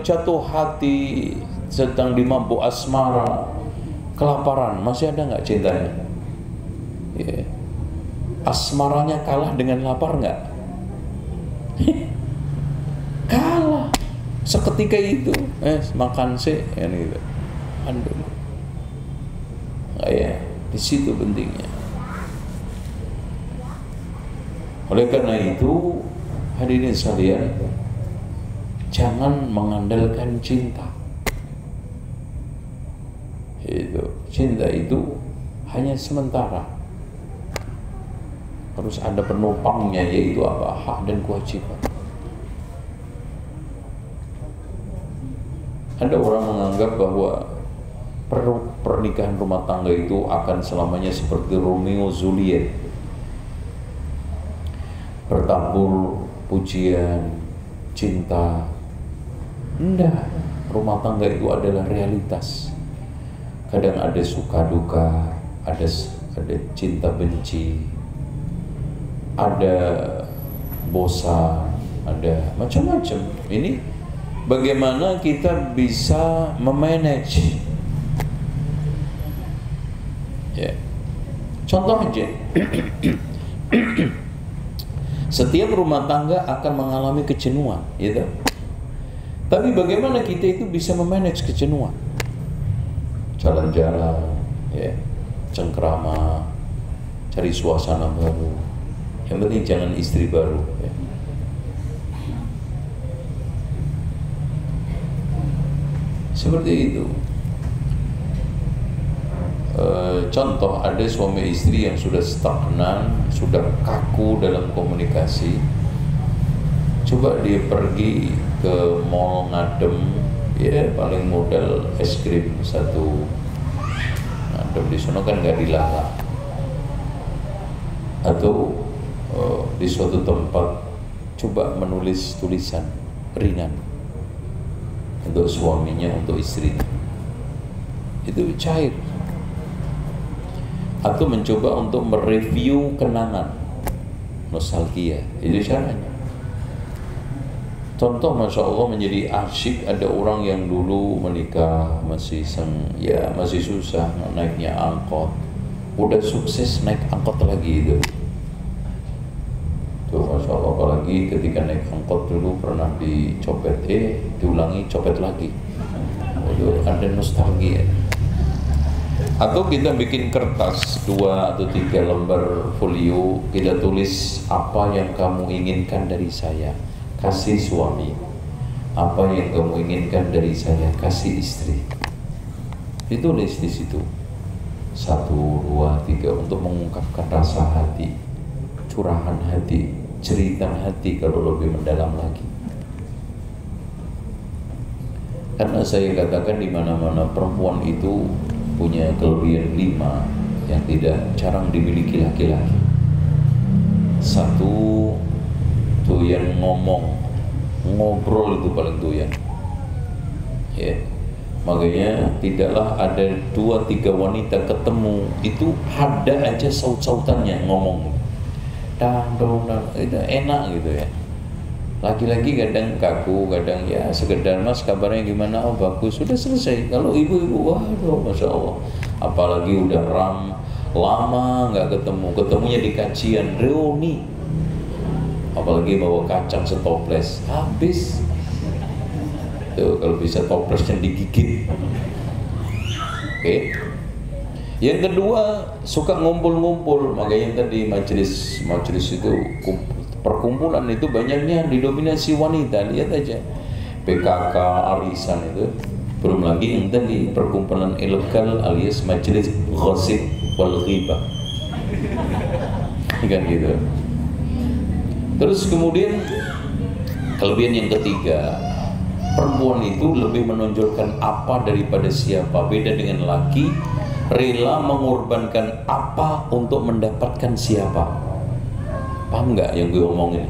jatuh hati, sedang dimabuk asmara, kelaparan, masih ada nggak cintanya? Yeah. Asmaranya kalah dengan lapar nggak? Kalah. Seketika itu, makan sih, gitu. Aduh. Ya, di situ pentingnya. Oleh karena itu, hadirin sekalian, jangan mengandalkan cinta. Cinta itu hanya sementara. Harus ada penopangnya, yaitu apa? Hak dan kewajiban. Ada orang menganggap bahwa pernikahan rumah tangga itu akan selamanya seperti Romeo Juliet, bertabur pujian, cinta. Enggak, rumah tangga itu adalah realitas. Kadang ada suka duka, ada cinta benci, ada bosan, ada macam-macam. Ini bagaimana kita bisa memanage. Ya. Contoh aja, setiap rumah tangga akan mengalami kejenuhan, gitu. Tapi bagaimana kita itu bisa memanage kejenuhan? Jalan-jalan, ya, cengkrama, cari suasana baru. Yang penting jangan istri baru. Ya. Seperti itu. Contoh, ada suami istri yang sudah stagnan, sudah kaku dalam komunikasi. Coba dia pergi ke mall ngadem, ya paling modal es krim satu, ngadem di sana kan nggak dilarang. Atau di suatu tempat coba menulis tulisan ringan untuk suaminya, untuk istrinya, itu cair. Atau mencoba untuk mereview kenangan, nostalgia, itu caranya. Contoh, Masya Allah, menjadi asyik. Ada orang yang dulu menikah masih masih susah naiknya angkot, udah sukses naik angkot lagi itu. Tuh Masya Allah, apalagi ketika naik angkot dulu pernah dicopet, diulangi copet lagi. Itu ada nostalgia. Atau kita bikin kertas 2 atau 3 lembar folio, kita tulis apa yang kamu inginkan dari saya, kasih suami. Apa yang kamu inginkan dari saya, kasih istri. Ditulis di situ 1, 2, 3 untuk mengungkapkan rasa hati, curahan hati, cerita hati kalau lebih mendalam lagi. Karena saya katakan di mana-mana perempuan itu punya kelebihan 5 yang tidak jarang dimiliki laki-laki. 1, doyan ngomong, ngobrol itu paling doyan. Ya, Makanya tidaklah ada 2-3 wanita ketemu itu ada aja saut-sautannya ngomong. Dong, itu enak gitu ya. Laki-laki kadang kaku, kadang ya sekedar mas kabarnya gimana, oh bagus, sudah selesai. Kalau ibu-ibu, waduh masya Allah, apalagi udah lama nggak ketemunya di kajian reuni, apalagi bawa kacang setoples, habis. Tuh kalau bisa toplesnya digigit. Oke. Yang kedua suka ngumpul-ngumpul, makanya tadi majelis itu perkumpulan itu banyaknya didominasi wanita. Lihat aja PKK, arisan itu, belum lagi yang tadi perkumpulan ilegal alias majelis ghosib wal ghibah. Kan gitu. Terus kemudian kelebihan yang ketiga, perempuan itu lebih menonjolkan apa daripada siapa. Beda dengan laki, rela mengorbankan apa untuk mendapatkan siapa. Paham nggak yang gue omongin?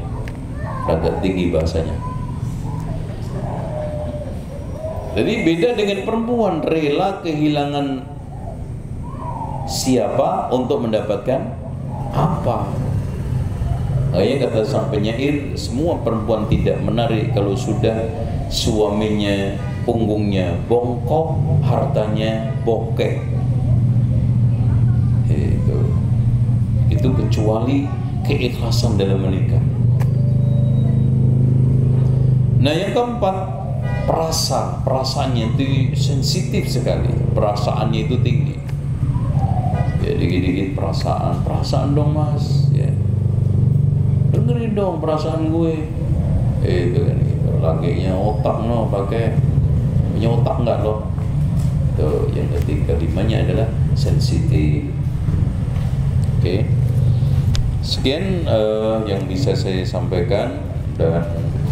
Rada tinggi bahasanya. Jadi beda dengan perempuan, rela kehilangan siapa untuk mendapatkan apa. Makanya kata sang penyair, semua perempuan tidak menarik kalau sudah suaminya punggungnya bongkok, hartanya bokeh. Itu kecuali keikhlasan dalam menikah. Nah yang keempat, perasaannya itu sensitif sekali, perasaannya itu tinggi. Ya dikit-dikit perasaan dong mas, ya dengerin dong perasaan gue. Itu kan gitu. Lakinya otak no, punya otak enggak loh. Tuh yang ketiga, limanya adalah sensitif. Oke. Sekian yang bisa saya sampaikan, dan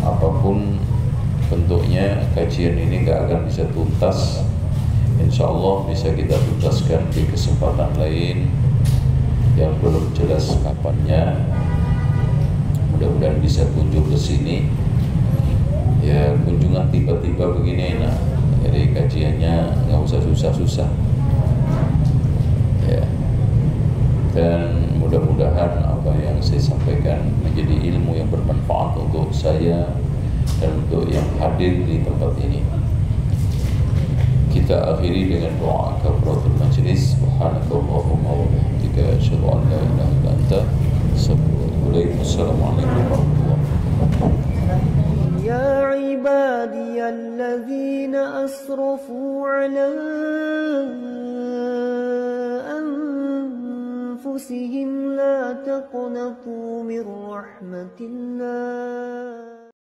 apapun bentuknya kajian ini nggak akan bisa tuntas. Insya Allah bisa kita tuntaskan di kesempatan lain yang belum jelas kapannya. Mudah-mudahan bisa kunjung ke sini. Ya kunjungan tiba-tiba begini enak. Jadi kajiannya nggak usah susah-susah. Ya. Dan mudah-mudahan apa yang saya sampaikan menjadi ilmu yang bermanfaat untuk saya dan untuk yang hadir di tempat ini. Kita akhiri dengan doa kafaratul majlis. Subhanakallahumma wa bihamdika asyhadu an la ilaha illa anta astaghfiruka wa atubu ilaik. Assalamualaikum warahmatullahi wabarakatuh. Ya ibadiyalladzina asrafu ala أنفسهم لا تقنطوا من رحمة الله